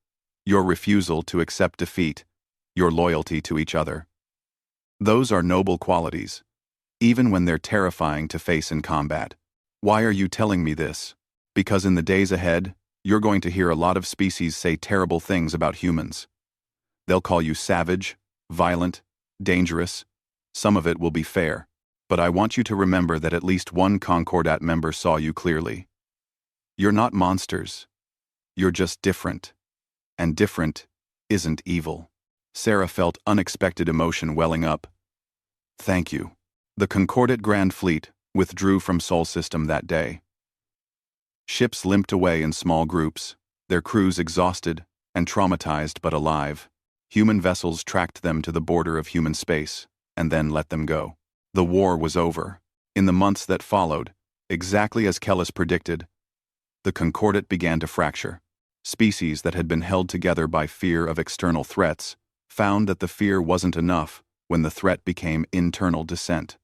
your refusal to accept defeat, your loyalty to each other. Those are noble qualities, even when they're terrifying to face in combat. Why are you telling me this? Because in the days ahead, you're going to hear a lot of species say terrible things about humans. They'll call you savage, violent, dangerous. Some of it will be fair. But I want you to remember that at least one Concordat member saw you clearly. You're not monsters. You're just different. And different isn't evil." Sarah felt unexpected emotion welling up. "Thank you." The Concordat Grand Fleet withdrew from Sol System that day. Ships limped away in small groups, their crews exhausted and traumatized but alive. Human vessels tracked them to the border of human space, and then let them go. The war was over. In the months that followed, exactly as Kellis predicted, the Concordat began to fracture. Species that had been held together by fear of external threats found that the fear wasn't enough when the threat became internal dissent.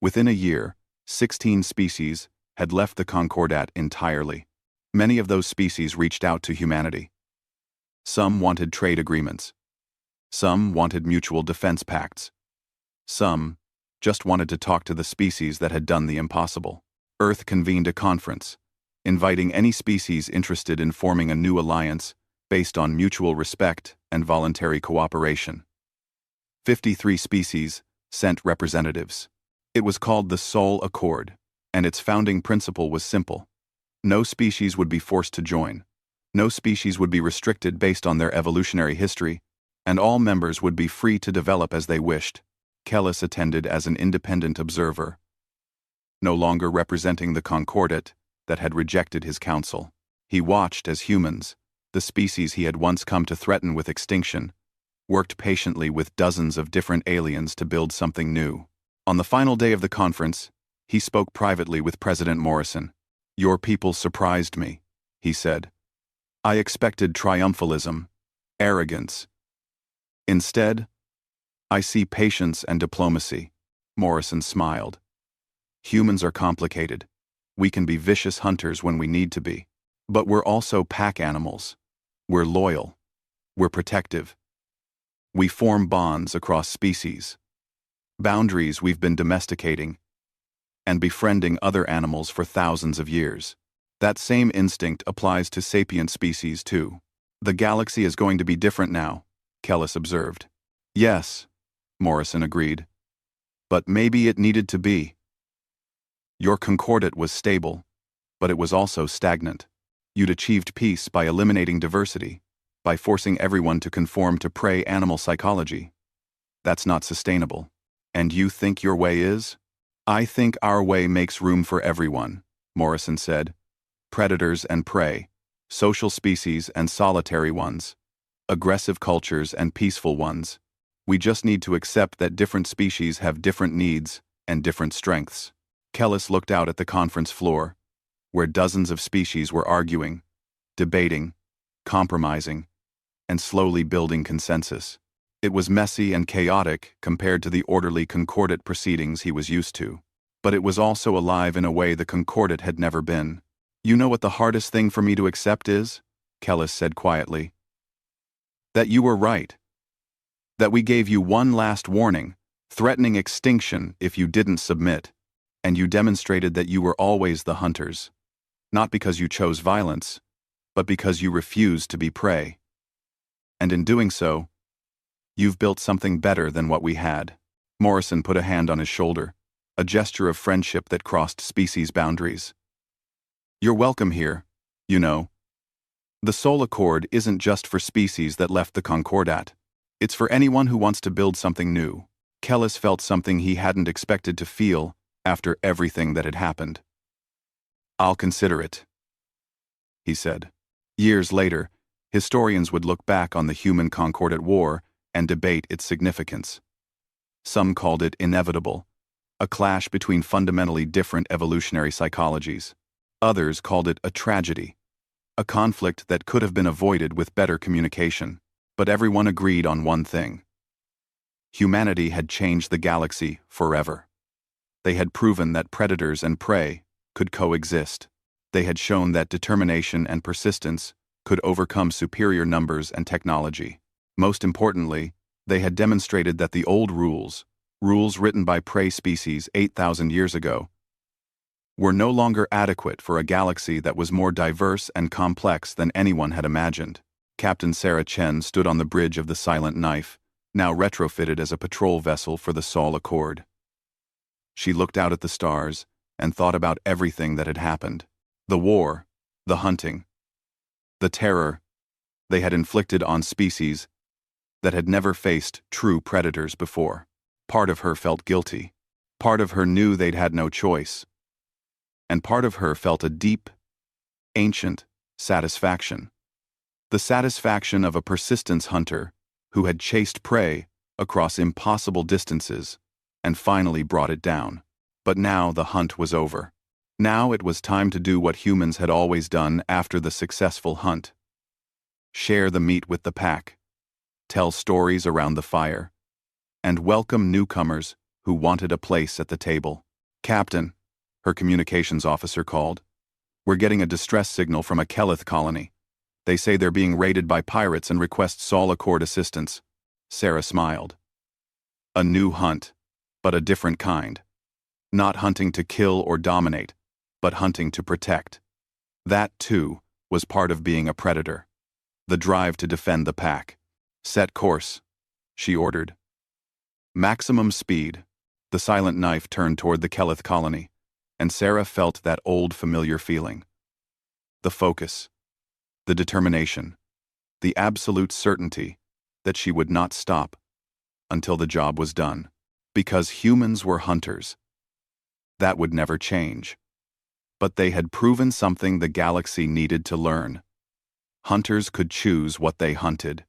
Within a year, 16 species had left the Concordat entirely. Many of those species reached out to humanity. Some wanted trade agreements. Some wanted mutual defense pacts. Some just wanted to talk to the species that had done the impossible. Earth convened a conference, inviting any species interested in forming a new alliance based on mutual respect and voluntary cooperation. 53 species sent representatives. It was called the Sol Accord, and its founding principle was simple. No species would be forced to join. No species would be restricted based on their evolutionary history, and all members would be free to develop as they wished. Kellis attended as an independent observer, no longer representing the Concordat that had rejected his counsel. He watched as humans, the species he had once come to threaten with extinction, worked patiently with dozens of different aliens to build something new. On the final day of the conference, he spoke privately with President Morrison. "Your people surprised me," he said. "I expected triumphalism, arrogance. Instead, I see patience and diplomacy." Morrison smiled. "Humans are complicated. We can be vicious hunters when we need to be. But we're also pack animals. We're loyal. We're protective. We form bonds across species. Boundaries we've been domesticating and befriending other animals for thousands of years. That same instinct applies to sapient species too." "The galaxy is going to be different now," Kellis observed. "Yes," Morrison agreed. "But maybe it needed to be. Your Concordat was stable, but it was also stagnant. You'd achieved peace by eliminating diversity, by forcing everyone to conform to prey animal psychology. That's not sustainable. And you think your way is?" "I think our way makes room for everyone," Morrison said. "Predators and prey, social species and solitary ones, aggressive cultures and peaceful ones. We just need to accept that different species have different needs and different strengths." Kellis looked out at the conference floor, where dozens of species were arguing, debating, compromising, and slowly building consensus. It was messy and chaotic compared to the orderly Concordat proceedings he was used to. But it was also alive in a way the Concordat had never been. "You know what the hardest thing for me to accept is?" Kellis said quietly. "That you were right. That we gave you one last warning, threatening extinction if you didn't submit, and you demonstrated that you were always the hunters. Not because you chose violence, but because you refused to be prey. And in doing so, you've built something better than what we had." Morrison put a hand on his shoulder, a gesture of friendship that crossed species boundaries. "You're welcome here, you know. The Sol Accord isn't just for species that left the Concordat. It's for anyone who wants to build something new." Kellis felt something he hadn't expected to feel after everything that had happened. "I'll consider it," he said. Years later, historians would look back on the Human Concordat War and debate its significance. Some called it inevitable, a clash between fundamentally different evolutionary psychologies. Others called it a tragedy, a conflict that could have been avoided with better communication. But everyone agreed on one thing. Humanity had changed the galaxy forever. They had proven that predators and prey could coexist. They had shown that determination and persistence could overcome superior numbers and technology. Most importantly, they had demonstrated that the old rules written by prey species 8,000 years ago, were no longer adequate for a galaxy that was more diverse and complex than anyone had imagined. Captain Sarah Chen stood on the bridge of the Silent Knife, now retrofitted as a patrol vessel for the Sol Accord. She looked out at the stars and thought about everything that had happened. The war, the hunting, the terror they had inflicted on species that had never faced true predators before. Part of her felt guilty. Part of her knew they'd had no choice, and part of her felt a deep, ancient satisfaction. The satisfaction of a persistence hunter who had chased prey across impossible distances and finally brought it down. But now the hunt was over. Now it was time to do what humans had always done after the successful hunt. Share the meat with the pack, tell stories around the fire, and welcome newcomers who wanted a place at the table. "Captain," her communications officer called, "we're getting a distress signal from a Kelith colony. They say they're being raided by pirates and request Sol Accord assistance." Sarah smiled. A new hunt, but a different kind. Not hunting to kill or dominate, but hunting to protect. That, too, was part of being a predator. The drive to defend the pack. "Set course," she ordered. Maximum speed. The silent knife turned toward the Kelith colony, and Sarah felt that old familiar feeling. The focus, the determination, the absolute certainty that she would not stop until the job was done. Because humans were hunters. That would never change. But they had proven something the galaxy needed to learn. Hunters could choose what they hunted.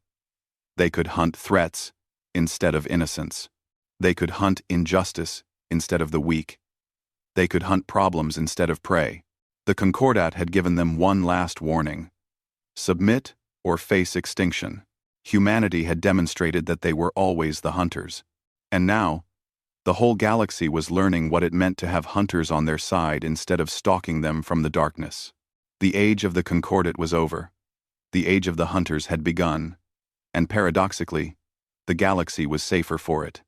They could hunt threats instead of innocence. They could hunt injustice instead of the weak. They could hunt problems instead of prey. The Concordat had given them one last warning. Submit or face extinction. Humanity had demonstrated that they were always the hunters. And now, the whole galaxy was learning what it meant to have hunters on their side instead of stalking them from the darkness. The age of the Concordat was over. The age of the hunters had begun. And paradoxically, the galaxy was safer for it.